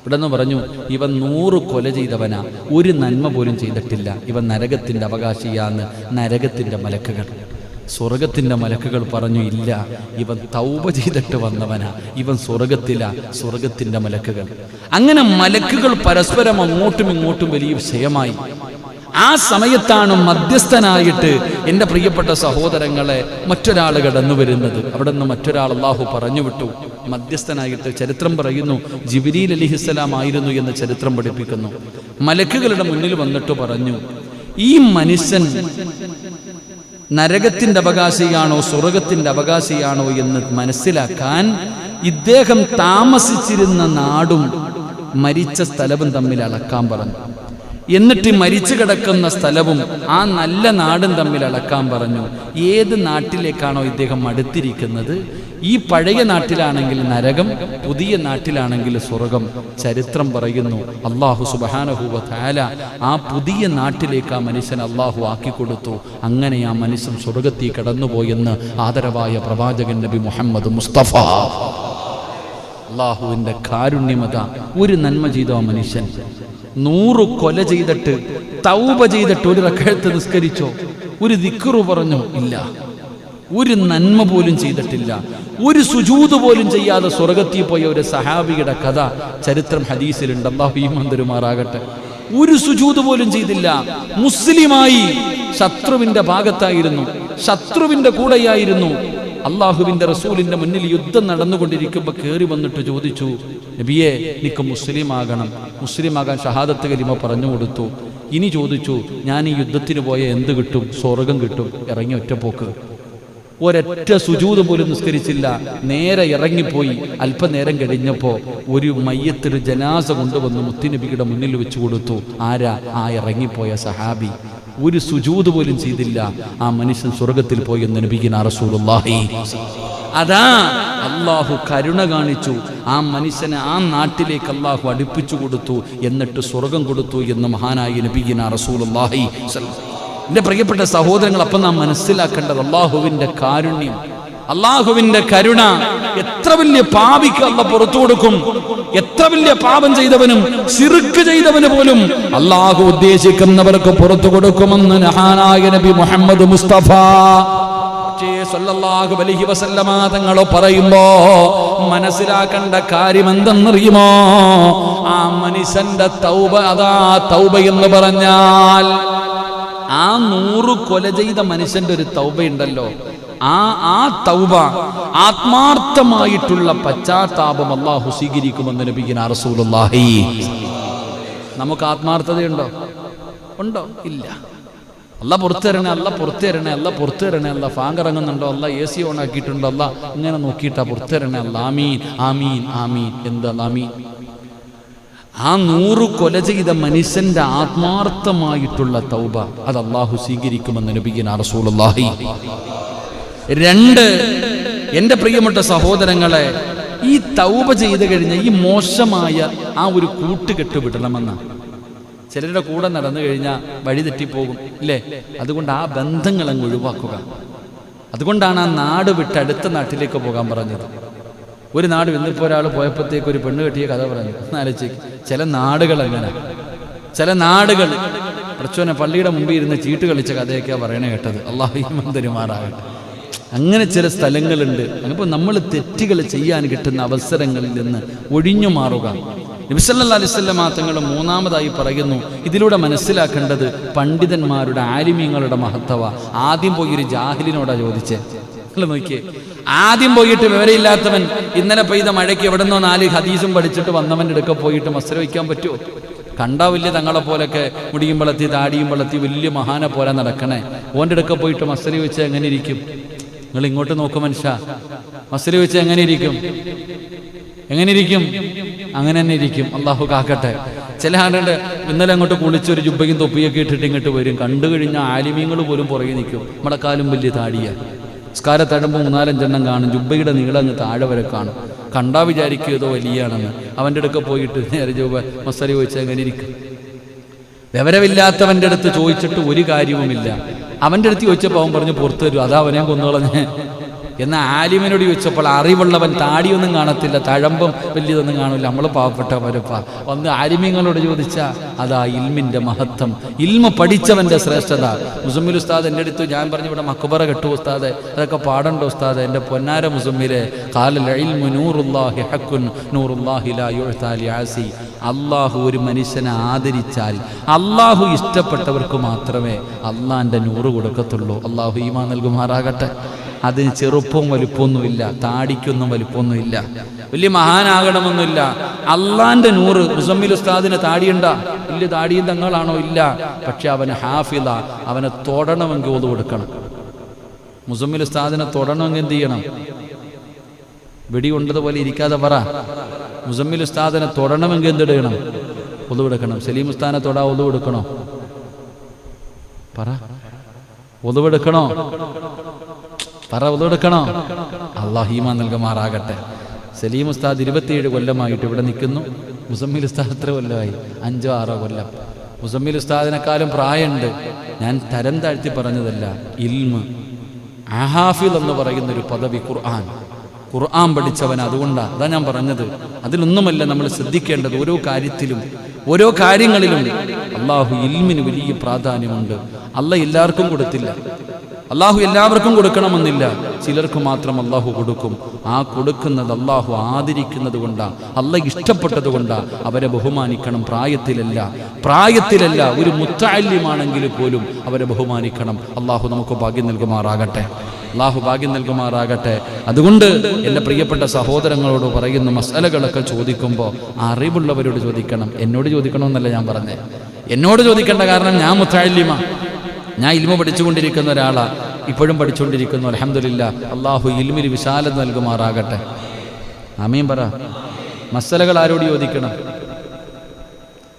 ഇവിടെ നിന്ന് പറഞ്ഞു, ഇവൻ 100 കൊല ചെയ്തവനാ, ഒരു നന്മ പോലും ചെയ്തിട്ടില്ല, ഇവൻ നരകത്തിന്റെ അവകാശിയാന്ന് നരകത്തിന്റെ മലക്കുകൾ. സ്വർഗത്തിന്റെ മലക്കുകൾ പറഞ്ഞു, ഇല്ല, ഇവൻ തൗബ ചെയ്തിട്ട് വന്നവനാ, ഇവൻ സ്വർഗത്തിലാ, സ്വർഗത്തിന്റെ മലക്കുകൾ. അങ്ങനെ മലക്കുകൾ പരസ്പരം അങ്ങോട്ടും ഇങ്ങോട്ടും വലിയ വിഷയമായി. ആ സമയത്താണ് മധ്യസ്ഥനായിട്ട് എൻ്റെ പ്രിയപ്പെട്ട സഹോദരങ്ങളെ മറ്റൊരാൾ കടന്നു വരുന്നത്. അവിടെ നിന്ന് മറ്റൊരാൾ അല്ലാഹു പറഞ്ഞു വിട്ടു. മധ്യസ്ഥനായിട്ട് ചരിത്രം പറയുന്നു, ജിബ്രീൽ അലൈഹിസ്സലാം ആയിരുന്നു എന്ന് ചരിത്രം പഠിപ്പിക്കുന്നു. മലക്കുകളുടെ മുന്നിൽ വന്നിട്ട് പറഞ്ഞു, ഈ മനുഷ്യൻ നരകത്തിന്റെ അവകാശിയാണോ സ്വർഗത്തിന്റെ അവകാശിയാണോ എന്ന് മനസ്സിലാക്കാൻ ഇദ്ദേഹം താമസിച്ചിരുന്ന നാടും മരിച്ച സ്ഥലവും തമ്മിൽ അളക്കാൻ പറഞ്ഞു. എന്നിട്ട് മരിച്ചു കിടക്കുന്ന സ്ഥലവും ആ നല്ല നാടും തമ്മിൽ അളക്കാൻ പറഞ്ഞു. ഏത് നാട്ടിലേക്കാണോ ഇദ്ദേഹം അടുത്തിരിക്കുന്നത്, ഈ പഴയ നാട്ടിലാണെങ്കിൽ നരകം, പുതിയ നാട്ടിലാണെങ്കിൽ സ്വർഗം. ചരിത്രം പറയുന്നു, അല്ലാഹു സുബ്ഹാനഹു വ തആല ആ പുതിയ നാട്ടിലേക്ക് ആ മനുഷ്യൻ അല്ലാഹു ആക്കിക്കൊടുത്തു. അങ്ങനെ ആ മനുഷ്യൻ സ്വർഗത്തിൽ കടന്നുപോയെന്ന് ആദരവായ പ്രവാചകൻ നബി മുഹമ്മദ് മുസ്തഫ. അല്ലാഹുവിന്റെ കാരുണ്യമത. ഒരു നന്മ ചെയ്ത ആ മനുഷ്യൻ 100 കൊല ചെയ്തിട്ട് തൗബ ചെയ്തിട്ട് ഒരു റക്അത്ത് നിസ്കരിച്ചോ, ഒരു ദിക്റ് പറഞ്ഞോ? ഇല്ല. ഒരു നന്മ പോലും ചെയ്തിട്ടില്ല. ഒരു സുജൂദ് പോലും ചെയ്യാതെ സ്വർഗത്തിൽ പോയ ഒരു സഹാബിയുടെ കഥ ചരിത്രം ഹദീസിലുണ്ട്. അല്ലാഹു ഈമാൻ തരുമാറാകട്ടെ. ഒരു സുജൂദ് പോലും ചെയ്തില്ല. മുസ്ലിമായി, ശത്രുവിന്റെ ഭാഗത്തായിരുന്നു, ശത്രുവിന്റെ കൂടെയായിരുന്നു. അള്ളാഹുവിന്റെ റസൂലിന്റെ മുന്നിൽ യുദ്ധം നടന്നുകൊണ്ടിരിക്കുമ്പോൾ കയറി വന്നിട്ട് ചോദിച്ചു, നബിയെ എനിക്ക് മുസ്ലിം ആകണം. മുസ്ലിം ആകാൻ ഷഹാദത്ത് കലിമ പറഞ്ഞു കൊടുത്തു. ഇനി ചോദിച്ചു, ഞാൻ ഈ യുദ്ധത്തിന് പോയ എന്ത് കിട്ടും? സ്വർഗം കിട്ടും. ഇറങ്ങി ഒറ്റപ്പോക്ക്. ഒരൊറ്റ സുജൂദ് പോലും നിസ്കരിച്ചില്ല. നേരെ ഇറങ്ങിപ്പോയി. അല്പനേരം കഴിഞ്ഞപ്പോ ഒരു മയ്യത്ത്, ഒരു ജനാസ കൊണ്ടുവന്ന് മുത്തുനബിയുടെ മുന്നിൽ വെച്ചു കൊടുത്തു. ആരാ? ആ ഇറങ്ങിപ്പോയ സഹാബി. ഒരു സുജൂദ് പോലും ചെയ്തില്ല. ആ മനുഷ്യൻ സ്വർഗത്തിൽ പോയി എന്ന് നബിയുനാ റസൂലുള്ളാഹി. അതാ അള്ളാഹു കരുണ കാണിച്ചു. ആ മനുഷ്യനെ ആ നാട്ടിലേക്ക് അള്ളാഹു അടുപ്പിച്ചു കൊടുത്തു, എന്നിട്ട് സ്വർഗം കൊടുത്തു എന്ന് മഹാനായ നബിയുനാ റസൂലുള്ളാഹി. എൻ്റെ പ്രിയപ്പെട്ട സഹോദരങ്ങൾ, അപ്പം നാം മനസ്സിലാക്കേണ്ടത് അള്ളാഹുവിൻ്റെ കാരുണ്യം, അള്ളാഹുവിൻ്റെ കരുണ. എത്ര വലിയ പാപിക്ക് അള്ളാഹ് പുറത്തു കൊടുക്കും. എത്ര വലിയ പാപം ചെയ്തവനും ശിർക്ക് ചെയ്തവന് പോലും അള്ളാഹു ഉദ്ദേശിക്കുന്നവർക്ക് പുറത്തു കൊടുക്കുമെന്ന് മഹാനായ നബി മുഹമ്മദ് മുസ്തഫ സല്ലല്ലാഹു അലൈഹി വസല്ലമ തങ്ങൾ പറയുമ്പോ മനസ്സിലാക്കേണ്ട കാര്യം എന്തെന്നറിയുമോ? ആ മനുഷ്യന്റെ തൗബ, അതാ തൗബ എന്ന് പറഞ്ഞാൽ ആ 100 കൊല ചെയ്ത മനുഷ്യന്റെ ഒരു തൗബയുണ്ടല്ലോ, ആ തൗബ, ആത്മാർത്ഥമായിട്ടുള്ള പശ്ചാത്താപം അല്ലാഹു സ്വീകരിക്കുമെന്ന് നബിയുനാ റസൂലുള്ളാഹി. നമുക്ക് ആത്മാർത്ഥതയുണ്ടോ? ഉണ്ടോ? ഇല്ല. അല്ല പുറത്തു തരണേ, അല്ല പുറത്തു തരണേ, അല്ല പുറത്തു തരണേ, അല്ല ഫാൻ ഇറങ്ങുന്നുണ്ടോ, അല്ല AC ഓൺ ആക്കിയിട്ടുണ്ടോ, അല്ല ഇങ്ങനെ നോക്കിയിട്ടാ പുറത്തു തരണേ, അല്ല ആമീൻ ആമീൻ ആമീൻ. എന്താ ആമീൻ? ആ 100 കൊല ചെയ്ത മനുഷ്യന്റെ ആത്മാർത്ഥമായിട്ടുള്ള തൗബ അത് അല്ലാഹു സ്വീകരിക്കുമെന്ന് നബിയുനാ റസൂലുള്ളാഹി. 2, എൻ്റെ പ്രിയപ്പെട്ട സഹോദരങ്ങളെ, ഈ തൗബ ചെയ്ത് കഴിഞ്ഞ ഈ മോശമായ ആ ഒരു കൂട്ടുകെട്ട് വിടണമെന്ന്. ചിലരുടെ കൂടെ നടന്നു കഴിഞ്ഞാൽ വഴി തെറ്റിപ്പോകും, ഇല്ലേ? അതുകൊണ്ട് ആ ബന്ധങ്ങൾ അങ്ങ് ഒഴിവാക്കുക. അതുകൊണ്ടാണ് ആ നാട് വിട്ട് അടുത്ത നാട്ടിലേക്ക് പോകാൻ പറഞ്ഞത്. ഒരു നാട് ഇന്നിപ്പോൾ ഒരാൾ പോയപ്പോഴത്തേക്ക് ഒരു പെണ്ണ് കെട്ടിയ കഥ പറഞ്ഞു. ആലോചിക്ക്, ചില നാടുകൾ അങ്ങനെ, ചില നാടുകൾ പ്രച്ചോനെ പള്ളിയുടെ മുമ്പിൽ ഇരുന്ന് ചീട്ട് കളിച്ച കഥയൊക്കെയാണ് പറയണേ കേട്ടത്. അല്ലാഹു ഈമാൻ തരുമാറാകട്ടെ. അങ്ങനെ ചില സ്ഥലങ്ങളുണ്ട്. അപ്പോൾ നമ്മൾ തെറ്റുകൾ ചെയ്യാൻ കിട്ടുന്ന അവസരങ്ങളിൽ നിന്ന് ഒഴിഞ്ഞു മാറുക. നബി സല്ലല്ലാഹു അലൈഹി വസല്ലം തങ്ങൾ 3-മതായി പറയുന്നു, ഇതിലൂടെ മനസ്സിലാക്കേണ്ടത് പണ്ഡിതന്മാരുടെ, ആലിമീങ്ങളുടെ മഹത്വ. ആദ്യം പോയി ഒരു ജാഹിലിനോടാ ചോദിച്ചേ. നിങ്ങൾ നോക്കിയേ, ആദ്യം പോയിട്ട് വിവരമില്ലാത്തവൻ ഇന്നലെ പെയ്ത മഴയ്ക്ക് എവിടെ നിന്നോ 4 ഹദീസും പഠിച്ചിട്ട് വന്നവൻ്റെ അടുക്ക പോയിട്ട് മസ്സല വയ്ക്കാൻ പറ്റുമോ? കണ്ടാ വലിയ തങ്ങളെ പോലൊക്കെ മുടിയും വളർത്തി താടിയും വളർത്തി വലിയ മഹാനെ പോലെ നടക്കണേ. ഓൻ്റെ അടുക്ക പോയിട്ട് മസ്സല വെച്ച് എങ്ങനെ ഇരിക്കും? നിങ്ങൾ ഇങ്ങോട്ട് നോക്കും മനുഷ്യ, മസ്സല വെച്ച് എങ്ങനെ ഇരിക്കും? എങ്ങനെ ഇരിക്കും? അങ്ങനെ തന്നെ ഇരിക്കും. അള്ളാഹു കാക്കട്ടെ. ചില ആളുണ്ട് ഇന്നലെ അങ്ങോട്ട് കുളിച്ച് ഒരു ജുബ്ബയും തൊപ്പിയൊക്കെ ഇട്ടിട്ട് ഇങ്ങോട്ട് വരും. കണ്ടു കഴിഞ്ഞാൽ ആലിമീങ്ങൾ പോലും പുറകെ നിൽക്കും. നമ്മളെക്കാളും വലിയ താടിയ സ്കാരത്തടുമ്പോൾ 3-4 എണ്ണം കാണും. ജുബ്ബയുടെ നീളം അങ്ങ് താഴെ വരെ കാണും. കണ്ടാ വിചാരിക്കും ഏതോ വലിയാണെന്ന്. അവൻ്റെ അടുക്ക പോയിട്ട് നേരെ ജുബ്ബ മസ്സല ചോദിച്ചാൽ എങ്ങനെ ഇരിക്കും? വിവരമില്ലാത്തവൻ്റെ അടുത്ത് ചോദിച്ചിട്ട് ഒരു കാര്യവുമില്ല. അവൻ്റെ അടുത്ത് ചോദിച്ചപ്പോൾ അവൻ പറഞ്ഞു പുറത്തു തരും, അതാ അവനെ കൊന്നുകളഞ്ഞ്. എന്നാൽ ആലിമിനോട് ചോദിച്ചപ്പോൾ അറിവുള്ളവൻ താടിയൊന്നും കാണത്തില്ല, തഴമ്പും വലിയതൊന്നും കാണില്ല. നമ്മൾ പാവപ്പെട്ടവരപ്പാ. വന്ന് ആലിമീങ്ങളോട് ചോദിച്ചാൽ അതാ ഇൽമിൻ്റെ മഹത്വം, ഇൽമ പഠിച്ചവൻ്റെ ശ്രേഷ്ഠത. മുസമ്മിൽ ഉസ്താദ് എൻ്റെ അടുത്ത് ഞാൻ പറഞ്ഞു, ഇവിടെ മക്ബറ കെട്ടു ഉസ്താദെ, അതൊക്കെ പാടണ്ടോ ഉസ്താദെ? എൻ്റെ പൊന്നാര മുസമ്മിലെ ഖാലൽ ഇൽമു നൂറുല്ലാഹി ഹഖ്കുൻ നൂറുല്ലാഹി ലാ യുഅ്താ ലിആസി. അള്ളാഹു ഒരു മനുഷ്യനെ ആദരിച്ചാൽ അള്ളാഹു ഇഷ്ടപ്പെട്ടവർക്ക് മാത്രമേ അള്ളാൻ്റെ നൂറ് കൊടുക്കത്തുള്ളൂ. അള്ളാഹു ഈമാൻ നൽകുമാറാകട്ടെ. അതിന് ചെറുപ്പവും വലുപ്പമൊന്നുമില്ല, താടിക്കൊന്നും വലുപ്പമൊന്നുമില്ല, വലിയ മഹാനാകണമെന്നില്ല. അള്ളാന്റെ നൂറ്. മുസമ്മിൽ ഉസ്താദിന് താടിയുണ്ടാ? വലിയ താടിയും തങ്ങളാണോ? ഇല്ല. പക്ഷെ അവന് ഹാഫിള, അവനെ തൊടണമെങ്കിൽ ഓതു കൊടുക്കണം. മുസമ്മിൽ ഉസ്താദിനെ തൊടണമെങ്കിൽ എന്ത് ചെയ്യണം? വെടി കൊണ്ടതുപോലെ ഇരിക്കാതെ പറ. മുസമ്മിൽ ഉസ്താദിനെ തൊടണമെങ്കിൽ എന്തിടണം? ഒതു കൊടുക്കണം. സലീം ഉസ്താദിനെ തൊടാ ഒതു കൊടുക്കണോ? പറ. ഒതുവെടുക്കണോ? പറ. ഒതുവെടുക്കണോ? അല്ലാഹു ഈമാൻ നൽകുമാറാകട്ടെ. സലീം ഉസ്താദ് 27 കൊല്ലമായിട്ട് ഇവിടെ നിൽക്കുന്നു. മുസമ്മിൽ ഉസ്താദ് എത്ര കൊല്ലമായി? 5-6 കൊല്ലം. മുസമ്മിൽ ഉസ്താദിനെക്കാളും പ്രായമുണ്ട്. ഞാൻ തരം താഴ്ത്തി പറഞ്ഞതല്ല. ഇൽമ്, ഹാഫിള് എന്ന് പറയുന്നൊരു പദവി, ഖുർആൻ പഠിച്ചവൻ. അതുകൊണ്ടാണ് അതാ ഞാൻ പറഞ്ഞത്. അതിലൊന്നുമല്ല നമ്മൾ ശ്രദ്ധിക്കേണ്ടത്. ഓരോ കാര്യങ്ങളിലും അള്ളാഹു ഇൽമിന് വലിയ പ്രാധാന്യമുണ്ട്. അള്ളാഹ് എല്ലാവർക്കും കൊടുത്തില്ല. അള്ളാഹു എല്ലാവർക്കും കൊടുക്കണമെന്നില്ല. ചിലർക്ക് മാത്രം അള്ളാഹു കൊടുക്കും. ആ കൊടുക്കുന്നത് അള്ളാഹു ആദരിക്കുന്നത് കൊണ്ടാണ്, അള്ളാഹ് ഇഷ്ടപ്പെട്ടത് കൊണ്ടാണ്. അവരെ ബഹുമാനിക്കണം. പ്രായത്തിലല്ല ഒരു മുത്തഅല്ലിമാണെങ്കിൽ പോലും അവരെ ബഹുമാനിക്കണം. അള്ളാഹു നമുക്ക് ഭാഗ്യം നൽകുമാറാകട്ടെ. അതുകൊണ്ട് എൻ്റെ പ്രിയപ്പെട്ട സഹോദരങ്ങളോട് പറയുന്ന മസലകളൊക്കെ ചോദിക്കുമ്പോൾ അറിവുള്ളവരോട് ചോദിക്കണം. എന്നോട് ചോദിക്കണമെന്നല്ല ഞാൻ പറഞ്ഞത്. എന്നോട് ചോദിക്കേണ്ട കാരണം ഞാൻ മുത്തഅല്ലിമാ, ഞാൻ ഇൽമ പഠിച്ചുകൊണ്ടിരിക്കുന്ന ഒരാളാ, ഇപ്പോഴും പഠിച്ചുകൊണ്ടിരിക്കുന്നു. അൽഹംദുലില്ലാ. അള്ളാഹു ഇൽമിൽ വിശാലത നൽകുമാറാകട്ടെ. ആമീൻ പറ. മസലകൾ ആരോട് ചോദിക്കണം?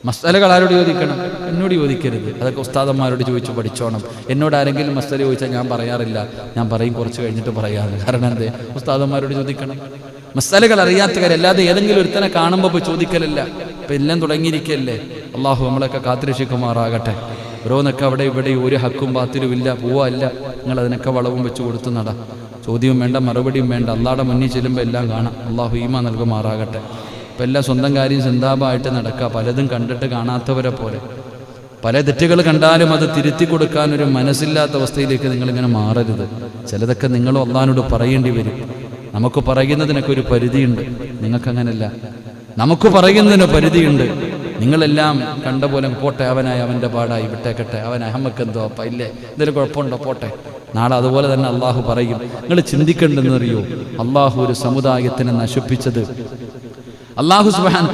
മസ്അലകൾ ആരോട് ചോദിക്കണം? എന്നോട് ചോദിക്കരുത്. അതൊക്കെ ഉസ്താദന്മാരോട് ചോദിച്ചു പഠിച്ചോണം. എന്നോട് ആരെങ്കിലും മസ്അല ചോദിച്ചാൽ ഞാൻ പറയാറില്ല. ഞാൻ പറയും കുറച്ച് കഴിഞ്ഞിട്ട് പറയാറ്. കാരണം എന്തേ? ഉസ്താദന്മാരോട് ചോദിക്കണം. മസ്അലകൾ അറിയാത്ത കാര്യം അല്ലാതെ ഏതെങ്കിലും ഒരുത്തനെ കാണുമ്പോൾ പോയി ചോദിക്കലല്ല. ഇപ്പം എല്ലാം തുടങ്ങിയിരിക്കല്ലേ. അള്ളാഹു നമ്മളൊക്കെ കാത്തുരക്ഷിക്കുമാറാകട്ടെ. ഓരോന്നൊക്കെ അവിടെ ഇവിടെ ഒരു ഹക്കും ബാത്തിലും ഇല്ല, പോവല്ല. നിങ്ങൾ അതിനൊക്കെ വളവും വെച്ച് കൊടുത്തു നട. ചോദ്യവും വേണ്ട, മറുപടിയും വേണ്ട. അള്ളാഹുടെ മുന്നിൽ ചെല്ലുമ്പോൾ എല്ലാം കാണാം. അള്ളാഹു ഈമാൻ നൽകുമാറാകട്ടെ. ഇപ്പം എല്ലാം സ്വന്തം കാര്യം സിന്താബായിട്ട് നടക്കുക. പലതും കണ്ടിട്ട് കാണാത്തവരെ പോലെ. പല തെറ്റുകൾ കണ്ടാലും അത് തിരുത്തി കൊടുക്കാനൊരു മനസ്സില്ലാത്ത അവസ്ഥയിലേക്ക് നിങ്ങളിങ്ങനെ മാറരുത്. ചിലതൊക്കെ നിങ്ങളും അള്ളാഹിനോട് പറയേണ്ടി വരും. നമുക്ക് പറയുന്നതിനൊക്കെ ഒരു പരിധിയുണ്ട്. നിങ്ങൾക്കങ്ങനല്ല. നമുക്ക് പറയുന്നതിന് പരിധിയുണ്ട്. നിങ്ങളെല്ലാം കണ്ട പോലെ പോട്ടെ, അവനായി അവൻ്റെ പാടായി വിട്ടേക്കട്ടെ, അവൻ അഹമ്മക്കെന്തോ അപ്പ ഇല്ലേ, എന്തെങ്കിലും കുഴപ്പമുണ്ടോ, പോട്ടെ. നാളെ അതുപോലെ തന്നെ അള്ളാഹു പറയും. നിങ്ങൾ ചിന്തിക്കേണ്ടെന്നറിയോ? അള്ളാഹു ഒരു സമുദായത്തിനെ നശിപ്പിച്ചത് അള്ളാഹു സുബ്ഹാൻ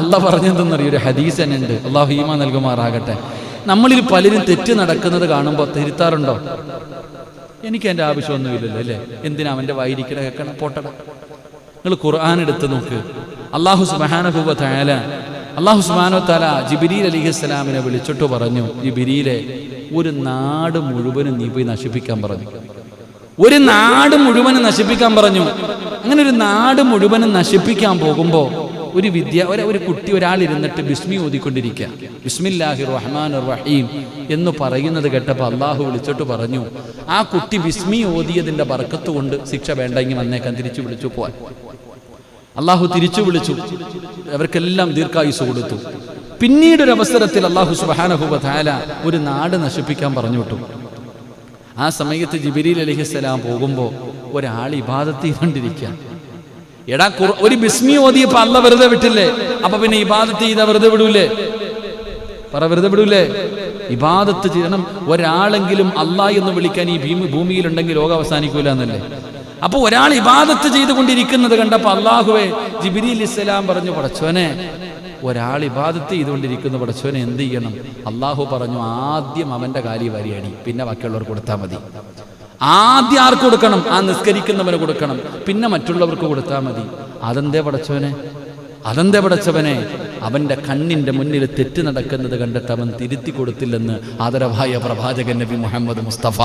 അള്ളാഹ് പറഞ്ഞെന്തെന്നറിയോ? ഒരു ഹദീസ് തന്നെ ഉണ്ട്. അള്ളാഹു ഈമാൻ നൽകുമാറാകട്ടെ. നമ്മളിൽ പലരും തെറ്റ് നടക്കുന്നത് കാണുമ്പോൾ തിരുത്താറുണ്ടോ? എനിക്ക് എൻ്റെ ആവശ്യമൊന്നുമില്ലല്ലോ അല്ലേ. എന്തിനാ അവൻ്റെ വായിരിക്കണ കേൾക്കണം, പോട്ടട. നിങ്ങൾ ഖുർആൻ എടുത്ത് നോക്ക്. അള്ളാഹു സുബ്ഹാനഹു വ തആല ജിബ്രീൽ അലൈഹിസ്സലാമിനെ വിളിച്ചിട്ട് പറഞ്ഞു, ജിബ്രീലെ, ഒരു നാട് മുഴുവനും നീ പോയി നശിപ്പിക്കാൻ പറഞ്ഞു. ഒരു നാട് മുഴുവനും നശിപ്പിക്കാൻ പറഞ്ഞു. അങ്ങനെ ഒരു നാട് മുഴുവനും നശിപ്പിക്കാൻ പോകുമ്പോൾ ഒരു കുട്ടി, ഒരാളിരുന്നിട്ട് ബിസ്മി ഓതിക്കൊണ്ടിരിക്കുക. ബിസ്മില്ലാഹിർ റഹ്മാനിർ റഹീം എന്ന് പറയുന്നത് കേട്ടപ്പോൾ അള്ളാഹു വിളിച്ചിട്ട് പറഞ്ഞു, ആ കുട്ടി ബിസ്മി ഓതിയതിൻ്റെ ബർക്കത്ത് കൊണ്ട് ശിക്ഷ വേണ്ടെങ്കിൽ വന്നേക്കാൻ തിരിച്ചു വിളിച്ചു പോവാൻ. അള്ളാഹു തിരിച്ചു വിളിച്ചു. അവർക്കെല്ലാം ദീർഘായുസ് കൊടുത്തു. പിന്നീടൊരു അവസരത്തിൽ അള്ളാഹു സുബ്ഹാനഹു വ തആല ഒരു നാട് നശിപ്പിക്കാൻ പറഞ്ഞു വിട്ടു. ആ സമയത്ത് ജിബ്രീൽ അലൈഹിസ്സലാം പോകുമ്പോൾ ഒരാൾ ഇബാദത്ത് ചെയ്തുകൊണ്ടിരിക്കുക. എടാ, ഒരു ബിസ്മി ഓതിയപ്പോൾ അള്ളാഹ് വെറുതെ വിട്ടില്ലേ? അപ്പൊ പിന്നെ ഇബാദത്ത് ചെയ്താൽ വെറുതെ വിടൂലേ? വെറുതെ വിടൂലേ? ഇബാദത്ത് ചെയ്യണം. ഒരാളെങ്കിലും അള്ളാഹ് എന്ന് വിളിക്കാൻ ഈ ഭൂമിയിലുണ്ടെങ്കിൽ ലോകം അവസാനിക്കൂല എന്നല്ലേ. അപ്പൊ ഒരാൾ ഇബാദത്ത് ചെയ്തുകൊണ്ടിരിക്കുന്നത് കണ്ടപ്പോൾ അള്ളാഹുവേ, ജിബ്രീൽ ഇസ്ലാം പറഞ്ഞു, പടച്ചോനെ, ഒരാൾ ഇബാദത്ത് ചെയ്തുകൊണ്ടിരിക്കുന്ന പടച്ചോനെ എന്ത് ചെയ്യണം? അള്ളാഹു പറഞ്ഞു, ആദ്യം അവന്റെ കാലി വരിയടി, പിന്നെ ബാക്കിയുള്ളവർക്ക് കൊടുത്താൽ മതി. ആദ്യം ആർക്ക് കൊടുക്കണം? ആ നിസ്കരിക്കുന്നവന് കൊടുക്കണം, പിന്നെ മറ്റുള്ളവർക്ക് കൊടുത്താൽ മതി. അതെന്തേ പടച്ചവനെ? അവന്റെ കണ്ണിന്റെ മുന്നിൽ തെറ്റ് നടക്കുന്നത് കണ്ടിട്ട് അവൻ തിരുത്തി കൊടുത്തില്ലെന്ന് ആദരവായ പ്രവാചകൻ നബി മുഹമ്മദ് മുസ്തഫ.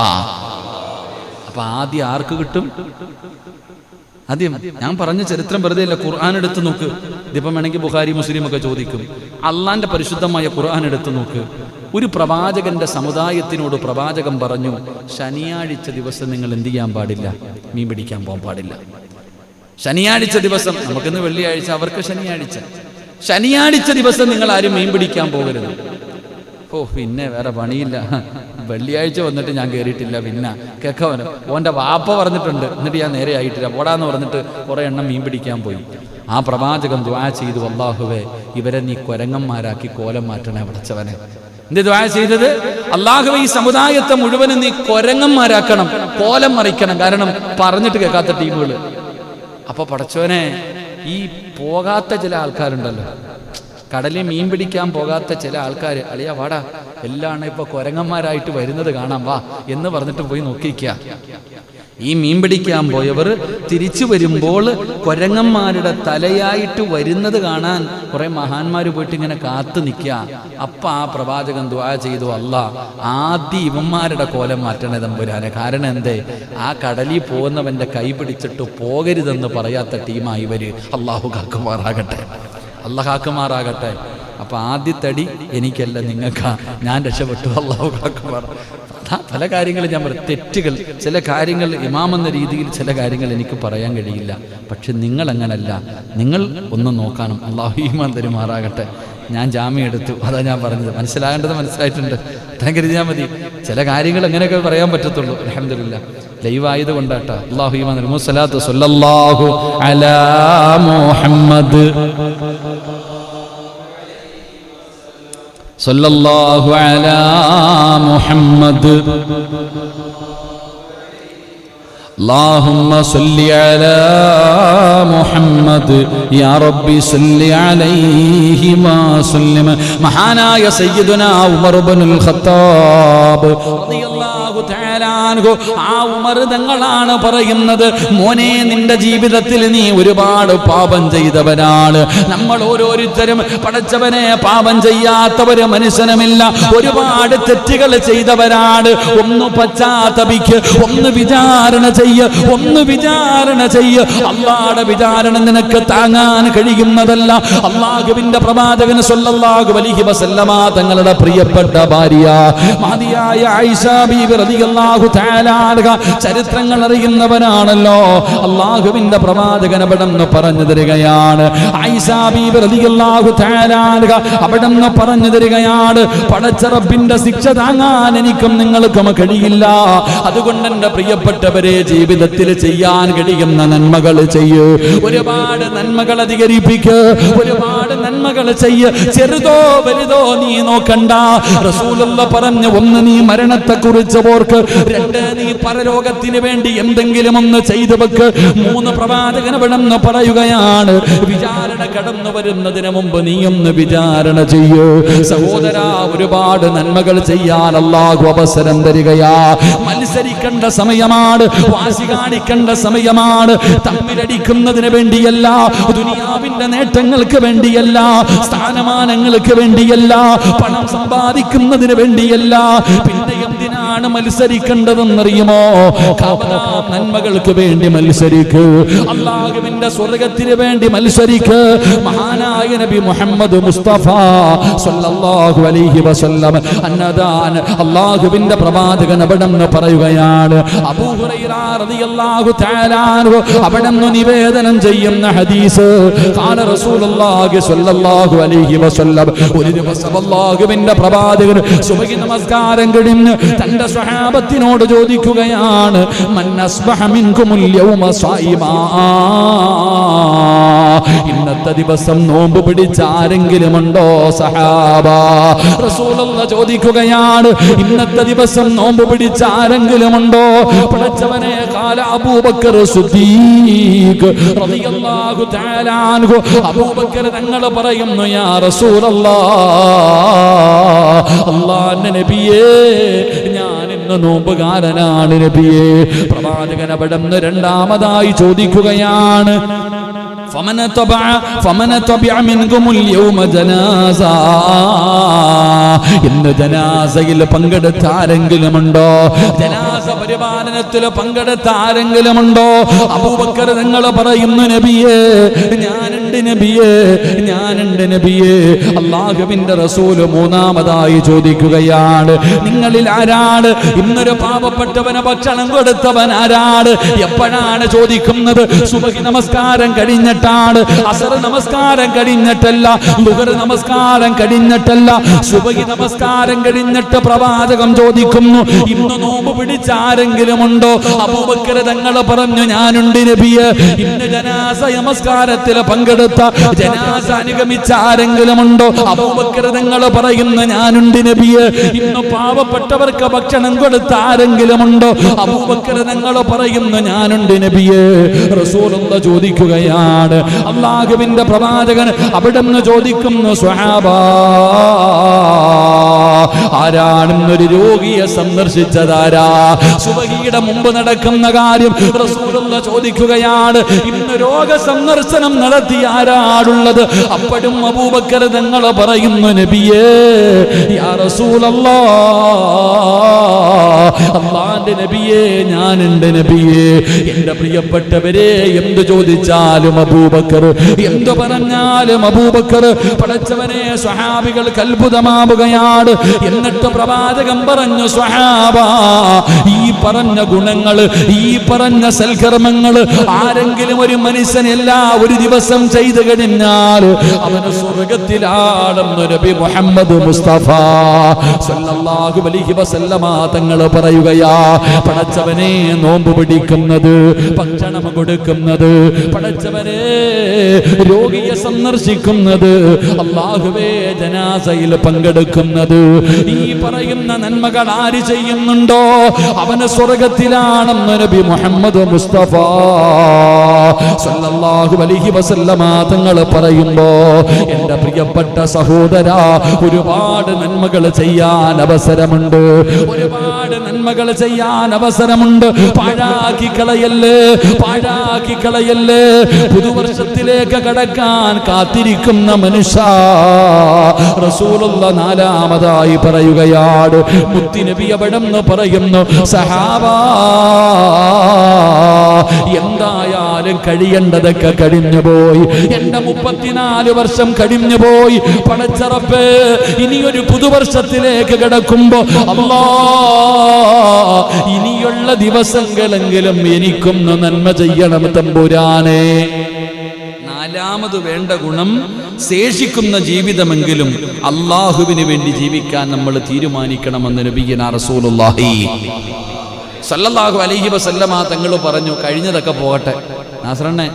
അപ്പൊ ആദ്യം ആർക്ക് കിട്ടും? ആദ്യം ഞാൻ പറഞ്ഞ ചരിത്രം വെറുതെ അല്ല. ഖുർആൻ എടുത്ത് നോക്ക്. ഇതിപ്പം വേണമെങ്കിൽ ബുഖാരി മുസ്ലിം ഒക്കെ ചോദിക്കും. അള്ളാന്റെ പരിശുദ്ധമായ ഖുർആൻ എടുത്ത് നോക്ക്. ഒരു പ്രവാചകന്റെ സമുദായത്തിനോട് പ്രവാചകൻ പറഞ്ഞു, ശനിയാഴ്ച ദിവസം നിങ്ങൾ എന്ത് ചെയ്യാൻ പാടില്ല? മീൻ പിടിക്കാൻ പോകാൻ പാടില്ല. ശനിയാഴ്ച ദിവസം, നമുക്കിന്ന് വെള്ളിയാഴ്ച, അവർക്ക് ശനിയാഴ്ച ദിവസം നിങ്ങൾ ആരും മീൻ പിടിക്കാൻ പോകരുത്. ഓ, പിന്നെ വേറെ പണിയില്ല, വെള്ളിയാഴ്ച വന്നിട്ട് ഞാൻ കയറിയിട്ടില്ല, പിന്നെ കേൾക്കവന് ഓൻ്റെ വാപ്പ പറഞ്ഞിട്ടുണ്ട്, എന്നിട്ട് ഞാൻ നേരെ ആയിട്ടില്ല, പോടാന്ന് പറഞ്ഞിട്ട് കുറേ എണ്ണം മീൻ പിടിക്കാൻ പോയി. ആ പ്രവാചകൻ ദുആ ചെയ്തു, അല്ലാഹുവേ, ഇവരെ നീ കൊരങ്ങന്മാരാക്കി കോലം മാറ്റണേ പടച്ചവനെ. എന്ത് ദുആ ചെയ്തത്? അല്ലാഹുവേ, ഈ സമുദായത്തെ മുഴുവനും നീ കൊരങ്ങന്മാരാക്കണം, കോലം മറിക്കണം. കാരണം പറഞ്ഞിട്ട് കേൾക്കാത്ത ടീമുകൾ. അപ്പൊ പടച്ചവനെ, ഈ പോകാത്ത ചില ആൾക്കാരുണ്ടല്ലോ, കടലിൽ മീൻ പിടിക്കാൻ പോകാത്ത ചില ആൾക്കാർ, അളിയാ വാടാ, എല്ലാം ഇപ്പൊ കൊരങ്ങന്മാരായിട്ട് വരുന്നത് കാണാം, വാ എന്ന് പറഞ്ഞിട്ട് പോയി നോക്കിയിരിക്കുക. ഈ മീൻ പിടിക്കാൻ പോയവർ തിരിച്ചു വരുമ്പോൾ കൊരങ്ങന്മാരുടെ തലയായിട്ട് വരുന്നത് കാണാൻ കുറെ മഹാന്മാർ പോയിട്ട് ഇങ്ങനെ കാത്തു നിൽക്കുക. അപ്പൊ ആ പ്രവാചകൻ ദുആ ചെയ്തു, അല്ലാ, ആദ്യം ഇവന്മാരുടെ കോലം മാറ്റണേ തമ്പുരാനെ. കാരണം എന്തേ? ആ കടലിൽ പോകുന്നവന്റെ കൈ പിടിച്ചിട്ട് പോകരുതെന്ന് പറയാത്ത ടീമായി ഇവര്. അല്ലാഹു കാക്കുമാറാകട്ടെ. അപ്പൊ ആദ്യത്തടി എനിക്കല്ല, നിങ്ങൾക്കാ. ഞാൻ രക്ഷപ്പെട്ടു. അല്ലാഹു കാക്കുമാർ. പല കാര്യങ്ങളും ഞാൻ പറയും, തെറ്റുകൾ, ചില കാര്യങ്ങൾ ഇമാമെന്ന രീതിയിൽ ചില കാര്യങ്ങൾ എനിക്ക് പറയാൻ കഴിയില്ല. പക്ഷെ നിങ്ങൾ അങ്ങനല്ല. നിങ്ങൾ ഒന്ന് നോക്കണം. അല്ലാഹു ഈമാൻ തരുമാറാകട്ടെ. ഞാൻ ജാമ്യം എടുത്തു, അതാ ഞാൻ പറഞ്ഞത്. മനസ്സിലാകേണ്ടത് മനസ്സിലായിട്ടുണ്ട്, അത്രയും കരുതിയാൽ മതി. ചില കാര്യങ്ങൾ എങ്ങനെയൊക്കെ പറയാൻ പറ്റത്തുള്ളൂ. അൽഹംദുലില്ലാ, ലൈവായത് കൊണ്ടാട്ടാ. അല്ലാഹു ഈമാൻ തരും. മുസ്സലാത്തു സല്ലല്ലാഹു അലാ മുഹമ്മദ് സല്ലല്ലാഹു അലാ മുഹമ്മദ്. اللهم صل على محمد يا ربي صل عليه وسلم. മഹാനായ സയ്യിദുനാ ഉമർ ഇബ്നുൽ ഖത്താബ് റളിയല്ലാഹു റളിയല്ലാഹു തആല അൻഹു ആ ഉമർ തങ്ങളാണ് പറയുന്നത്, മോനെ നിന്റെ ജീവിതത്തിൽ നീ ഒരുപാട് പാപം ചെയ്തവനാണ്. നമ്മൾ ഓരോരുത്തരും പടച്ചവനെ പാപം ചെയ്യാത്തവര് മനുഷ്യനുമില്ല. ഒരുപാട് തെറ്റുകൾ ചെയ്തവരാണ്. ഒന്ന് പശ്ചാത്തപിക്ക്, ഒന്ന് വിചാരണ ചെയ്യ്, ഒന്ന് വിചാരണ ചെയ്യ്. അല്ലാഹുവിന്റെ വിചാരണ നിനക്ക് താങ്ങാൻ കഴിയുന്നതല്ല. അല്ലാഹുവിന്റെ പ്രവാചകൻ സ്വല്ലല്ലാഹു അലൈഹി വസല്ലമ തങ്ങളുടെ പ്രിയപ്പെട്ട ഭാര്യ മഹദിയായ ആയിഷ ബീവി റളിയല്ലാഹു തആല അൻഹ ചരിത്രങ്ങൾ അറിയുന്നവനാണല്ലോ. അല്ലാഹുവിന്റെ പ്രവാചകൻ അവിടെന്ന് പറഞ്ഞു തരികയാണ്, ആയിഷ ബീവി റളിയല്ലാഹു തആല അൻഹ അവിടെന്ന് പറഞ്ഞു തരികയാണ്, പടച്ച റബ്ബിന്റെ ശിക്ഷ താങ്ങാൻ എനിക്കും നിങ്ങൾക്കും കഴിയില്ല. അതുകൊണ്ട് എന്റെ പ്രിയപ്പെട്ടവരെ, ജീവിതത്തിൽ ചെയ്യാൻ കഴിയുന്ന നന്മകൾ ചെയ്യ്. ഒരുപാട് നന്മകൾ അധികരിപ്പിക്ക്, ഒരുപാട് നന്മകൾ ചെയ്യ്. ചെറുതോ വലുതോ നീ നോക്കണ്ട. റസൂലുള്ള പറഞ്ഞു, ഒന്ന് നീ മരണത്തെ കുറിച്ച് ഓർക്ക്, രണ്ട് നീ പരലോകത്തിന് വേണ്ടി എന്തെങ്കിലും ഒന്ന് ചെയ്തു വെക്ക്. മൂന്ന് പ്രവാചകൻ ഇവിടെന്ന് പറയുകയാണ്, വിചാരണ കടന്നു വരുന്നതിന് മുമ്പ് നീ ഒന്ന് വിചാരണ ചെയ്യൂ. സഹോദര, ഒരുപാട് നന്മകൾ ചെയ്യാൻ അല്ലാഹു അവസരം തരികയാ. മത്സരിക്കേണ്ട സമയമാണ്, വാശി കാണിക്കേണ്ട സമയമാണ്. തമ്മിലടിക്കുന്നതിന് വേണ്ടിയല്ല, ദുനിയാവിന്റെ നേട്ടങ്ങൾക്ക് വേണ്ടിയല്ല, സ്ഥാനമാനങ്ങൾക്ക് വേണ്ടിയല്ല, പണം സമ്പാദിക്കുന്നതിന് വേണ്ടിയല്ല. പിന്നെ എന്തിനാണ് മത്സരിക്കേണ്ടതെന്നറിയുമോ? നന്മകൾക്ക് വേണ്ടി മത്സരിക്കൂ, അല്ലാഹുവിന്റെ സ്വർഗ്ഗത്തിന് വേണ്ടി മത്സരിക്കൂ. മഹാനായ നബി മുഹമ്മദ് മുസ്തഫ സ്വല്ലല്ലാഹു അലൈഹി വസല്ലം അന്നദാൻ അല്ലാഹുവിന്റെ പ്രവാചകൻ അവിടെന്ന് പറയുകയാണ്, അബൂ ഹുറൈറ റളിയല്ലാഹു തആല അൻഹു അവിടെന്ന് നിവേദനം ചെയ്യുന്ന ഹദീസ്, ഖാല റസൂലുള്ളാഹി സ്വല്ലല്ലാഹു അലൈഹി വസല്ലം, ഒരു ദിവസം അല്ലാഹുവിന്റെ പ്രവാചകൻ സുബ്ഹി നമസ്കാരം കഴിഞ്ഞ് തന്റെ സ്വഹാബത്തിനോട് ചോദിക്കുകയാണ്, മൻ അസ്ബഹ മിൻകുമുൽ യൗമ സായിമാ, ഇന്നത്തെ ദിവസം നോമ്പ് പിടിച്ച ആരെങ്കിലും ഉണ്ടോ സഹാബ? റസൂലുള്ളാഹി ചോദിക്കുകയാണ്, ഇന്നത്തെ ദിവസം നോമ്പ് പിടിച്ച ആരെങ്കിലും ഉണ്ടോ? പടച്ചവനെ, ഖാല അബൂബക്കർ സിദ്ദീഖ് റളിയല്ലാഹു തആല അൻഹു, അബൂബക്കർ തങ്ങൾ പറയുന്നു, യാ റസൂലല്ലാഹ്, അല്ലാഹുവിന്റെ നബിയേ, ഞാൻ ഇന്ന് നോമ്പുകാരനാണ് നബിയേ. പ്രവാചകൻ അവിടുന്ന് രണ്ടാമതായി ചോദിക്കുകയാണ്, ഇന്ന് ജനാസയിൽ പങ്കെടുത്ത ആരെങ്കിലുമുണ്ടോ? ജനാസ പരിപാലനത്തിൽ പങ്കെടുത്ത ആരെങ്കിലുമുണ്ടോ? അബൂബക്കർ തങ്ങൾ പറയുന്നു, നബിയേ, ഞാനുണ്ട് നബിയേ, ഞാനുണ്ട് നബിയേ. അല്ലാഹുവിന്റെ റസൂല് മൂന്നാമതായി ചോദിക്കുകയാണ്, നിങ്ങളിൽ ആരാണ് ഇന്നൊരു പാവപ്പെട്ടവന് ഭക്ഷണം കൊടുത്തവൻ ആരാണ്? എപ്പോഴാണ് ചോദിക്കുന്നത്? സുബ്ഹി നമസ്കാരം കഴിഞ്ഞിട്ടാണ്, അസർ നമസ്കാരം കഴിഞ്ഞിട്ടല്ല, ളുഹർ നമസ്കാരം കഴിഞ്ഞിട്ടല്ല, സുബ്ഹി നമസ്കാരം കഴിഞ്ഞിട്ട് പ്രവാചകം ചോദിക്കുന്നു, ഇന്ന് നോമ്പ് പിടിച്ച ആരെങ്കിലും ഉണ്ടോ? അബൂബക്കർ തങ്ങൾ പറഞ്ഞു, ഞാനുണ്ട് നബിയേ. ഇന്ന് ജനാസ നമസ്കാരത്തിൽ പങ്കെടുത്ത, ജനാസ അനുഗമിച്ച ആരെങ്കിലും ഉണ്ടോ? അബൂബക്കർ തങ്ങൾ പറയുന്നു, ഞാനുണ്ട് നബിയേ. ഇന്ന് പാവപ്പെട്ടവർക്ക് ഭക്ഷണം കൊടുത്ത ആരെങ്കിലും ഉണ്ടോ? അബൂബക്കർ തങ്ങൾ പറയുന്നു, ഞാനുണ്ട് നബിയേ. റസൂലുള്ളാഹി ചോദിക്കുകയാണ്, അല്ലാഹുവിന്റെ പ്രവാചകൻ അവിടുന്ന് ചോദിക്കുന്നു, സ്വഹാബാ, ആരാണെന്നൊരു രോഗിയെ സന്ദർശിച്ചതാരാ? സുബ്ഹിയുടെ മുമ്പ് നടക്കുന്ന കാര്യം റസൂലുള്ളാഹി ചോദിക്കുകയാണ്, ഇന്ന് രോഗ സന്ദർശനം നടത്തിയ ആരാളുള്ളത്? അപ്പോഴും അബൂബക്കർ തങ്ങൾ പറയുന്നു, നബിയേ, യാ റസൂലല്ലാഹ്, അല്ലാഹുവിന്റെ നബിയേ, ഞാനുണ്ട് നബിയേ. എന്റെ പ്രിയപ്പെട്ടവരെ, എന്ത് ചോദിച്ചാലും അബൂബക്കർ, എന്തു പറഞ്ഞാലും അബൂബക്കർ. പടച്ചവനെ, സ്വഹാബികൾക്ക് അത്ഭുതമാവുകയാണ്. എന്നിട്ട് പ്രവാചകൻ പറഞ്ഞു, സ്വഹാബ, ഈ പറഞ്ഞ ഗുണങ്ങൾ, ഈ പറഞ്ഞ സൽക്കർമ്മങ്ങൾ ആരെങ്കിലും ഒരു മനുഷ്യൻ എല്ലാ ഒരു ദിവസം ചെയ്തു കഴിഞ്ഞാൽ അവന് സ്വർഗ്ഗത്തിലാണെന്ന് നബി മുഹമ്മദ് മുസ്തഫ സ്വല്ലല്ലാഹു അലൈഹി വസല്ലമ തങ്ങൾ പറയുകയാ. പടച്ചവനെ, നോമ്പ് പിടിക്കുന്നത്, ഭക്ഷണം കൊടുക്കുന്നത്, പടച്ചവനെ രോഗിയെ സന്ദർശിക്കുന്നത്, അല്ലാഹുവേ ജനാസയിൽ പങ്കെടുക്കുന്നത്, ഈ പറയുന്ന നന്മകൾ ആര് ചെയ്യുന്നുണ്ടോ അവന് സ്വർഗ്ഗത്തിലാണെന്ന് നബി മുഹമ്മദ് മുസ്തഫ സ്വല്ലല്ലാഹു അലൈഹി വസല്ലമ തങ്ങൾ പറയുമ്പോ, എന്റെ പ്രിയപ്പെട്ട സഹോദരാ, ഒരുപാട് നന്മകൾ ചെയ്യാൻ അവസരമുണ്ട്, ഒരുപാട് നന്മ നന്മകൾ ചെയ്യാൻ അവസരമുണ്ട്. പാഴാക്കി കളയല്ലേ. പുതുവർഷത്തിലേക്ക് കടക്കാൻ കാത്തിരിക്കുന്ന മനുഷ്യ, റസൂലുള്ള നാലാമതായി പറയുകയാണ്, മുത്തുനബി അവിടെന്ന് പറയുന്നു, സഹാബാ, എന്തായാലും കഴിയേണ്ടതൊക്കെ കഴിഞ്ഞുപോയി. എന്റെ 34 വർഷം കഴിഞ്ഞുപോയി. പടച്ചറപ്പേ, ഇനിയൊരു പുതുവർഷത്തിലേക്ക് കിടക്കുമ്പോ അല്ലാ, ഇനിയുള്ള ദിവസങ്ങളെങ്കിലും എനിക്കൊന്ന് നന്മ ചെയ്യണം തമ്പുരാനെ. നാലാമത് വേണ്ട ഗുണം, ശേഷിക്കുന്ന ജീവിതമെങ്കിലും അള്ളാഹുവിന് വേണ്ടി ജീവിക്കാൻ നമ്മൾ തീരുമാനിക്കണമെന്ന് നബിയുനാ റസൂലുള്ളാഹി സല്ലല്ലാഹു അലൈഹി വസല്ലമ തങ്ങൾ പറഞ്ഞു. കഴിഞ്ഞതൊക്കെ പോകട്ടെ നാസറണ്ണെ,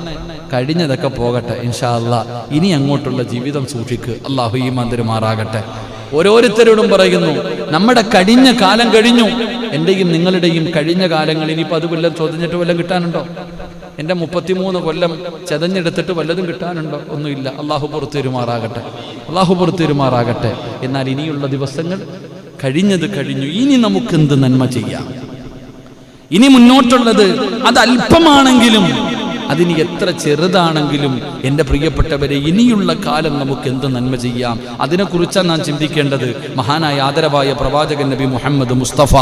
കഴിഞ്ഞതൊക്കെ പോകട്ടെ, ഇൻഷാ അല്ലാഹ് ഇനി അങ്ങോട്ടുള്ള ജീവിതം സൂക്ഷിക്ക്. അള്ളാഹു ഈമാൻ തരുമാറാകട്ടെ. ഓരോരുത്തരോടും പറയുന്നു, നമ്മുടെ കഴിഞ്ഞ കാലം കഴിഞ്ഞു. എന്റെയും നിങ്ങളുടെയും കഴിഞ്ഞ കാലങ്ങൾ ഇനിയിപ്പോൾ അത് വല്ലതും ചോദിച്ചിട്ട് വല്ലതും കിട്ടാനുണ്ടോ? എൻ്റെ 33 കൊല്ലം ചതഞ്ഞെടുത്തിട്ട് വല്ലതും കിട്ടാനുണ്ടോ? ഒന്നുമില്ല. അള്ളാഹു പുറത്തുവരുമാറാകട്ടെ. എന്നാൽ ഇനിയുള്ള ദിവസങ്ങൾ കഴിഞ്ഞത് കഴിഞ്ഞു. ഇനി നമുക്കെന്ത് നന്മ ചെയ്യാം? ഇനി മുന്നോട്ടുള്ളത് അത് അല്പമാണെങ്കിലും, അതിന് എത്ര ചെറുതാണെങ്കിലും, എൻ്റെ പ്രിയപ്പെട്ടവരെ, ഇനിയുള്ള കാലം നമുക്ക് എന്ത് നന്മ ചെയ്യാം? അതിനെക്കുറിച്ചാണ് നാം ചിന്തിക്കേണ്ടത്. മഹാനായ ആദരവായ പ്രവാചകൻ നബി മുഹമ്മദ് മുസ്തഫ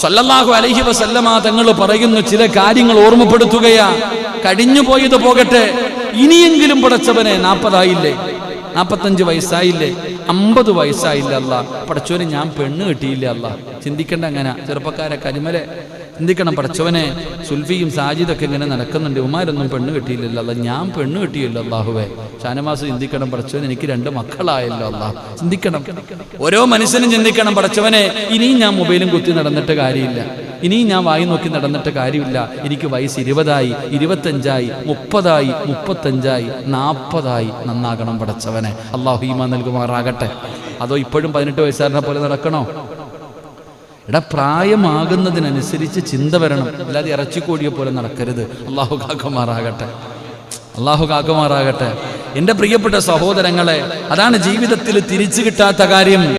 സല്ലല്ലാഹു അലൈഹി വസല്ലമ തങ്ങൾ പറയുന്നു, ചില കാര്യങ്ങൾ ഓർമ്മപ്പെടുത്തുകയാ. കഴിഞ്ഞു പോയത് പോകട്ടെ, ഇനിയെങ്കിലും പടച്ചവനെ 40 ആയില്ലേ, 45 വയസ്സായില്ലേ, 50 വയസ്സായില്ല അല്ലാ, പടച്ചവനെ ഞാൻ പെണ്ണ് കിട്ടിയില്ല അല്ലാ. ചിന്തിക്കേണ്ട അങ്ങനെ ചെറുപ്പക്കാരെ, കരിമലെ ചിന്തിക്കണം. പടച്ചവനെ, സുൽഫിയും സാജിദൊക്കെ ഇങ്ങനെ നടക്കുന്നുണ്ട്, ഉമാരൊന്നും പെണ്ണ് കിട്ടിയില്ലല്ലോ അല്ല, ഞാൻ പെണ്ണ് കിട്ടിയില്ലോ അല്ലാഹുവേ. ഷാനവാസ് ചിന്തിക്കണം, പടച്ചവൻ എനിക്ക് 2 മക്കളായല്ലോ അല്ലാഹ്. ചിന്തിക്കണം, ഓരോ മനുഷ്യനും ചിന്തിക്കണം, പടച്ചവനെ ഇനിയും ഞാൻ മൊബൈലും കുത്തി നടന്നിട്ട് കാര്യമില്ല, ഇനിയും ഞാൻ വായി നോക്കി നടന്നിട്ട് കാര്യമില്ല. എനിക്ക് വയസ്സ് 20ആയി, 25ആയി, 30ആയി, 35ആയി, 40ആയി. നന്നാകണം പടച്ചവനെ. അല്ലാഹു ഈമാൻ നൽകുമാറാകട്ടെ. അതോ ഇപ്പോഴും 18 വയസ്സുകാരനെ പോലെ നടക്കണോ? എടാ, പ്രായമാകുന്നതിനനുസരിച്ച് ചിന്ത വരണം, അല്ലാതെ ഇറച്ചിക്കോടിയെ പോലെ നടക്കരുത്. അല്ലാഹു കാക്കുമാറാകട്ടെ. എൻ്റെ പ്രിയപ്പെട്ട സഹോദരങ്ങളെ, അതാണ് ജീവിതത്തിൽ തിരിച്ചു കിട്ടാത്ത കാര്യം.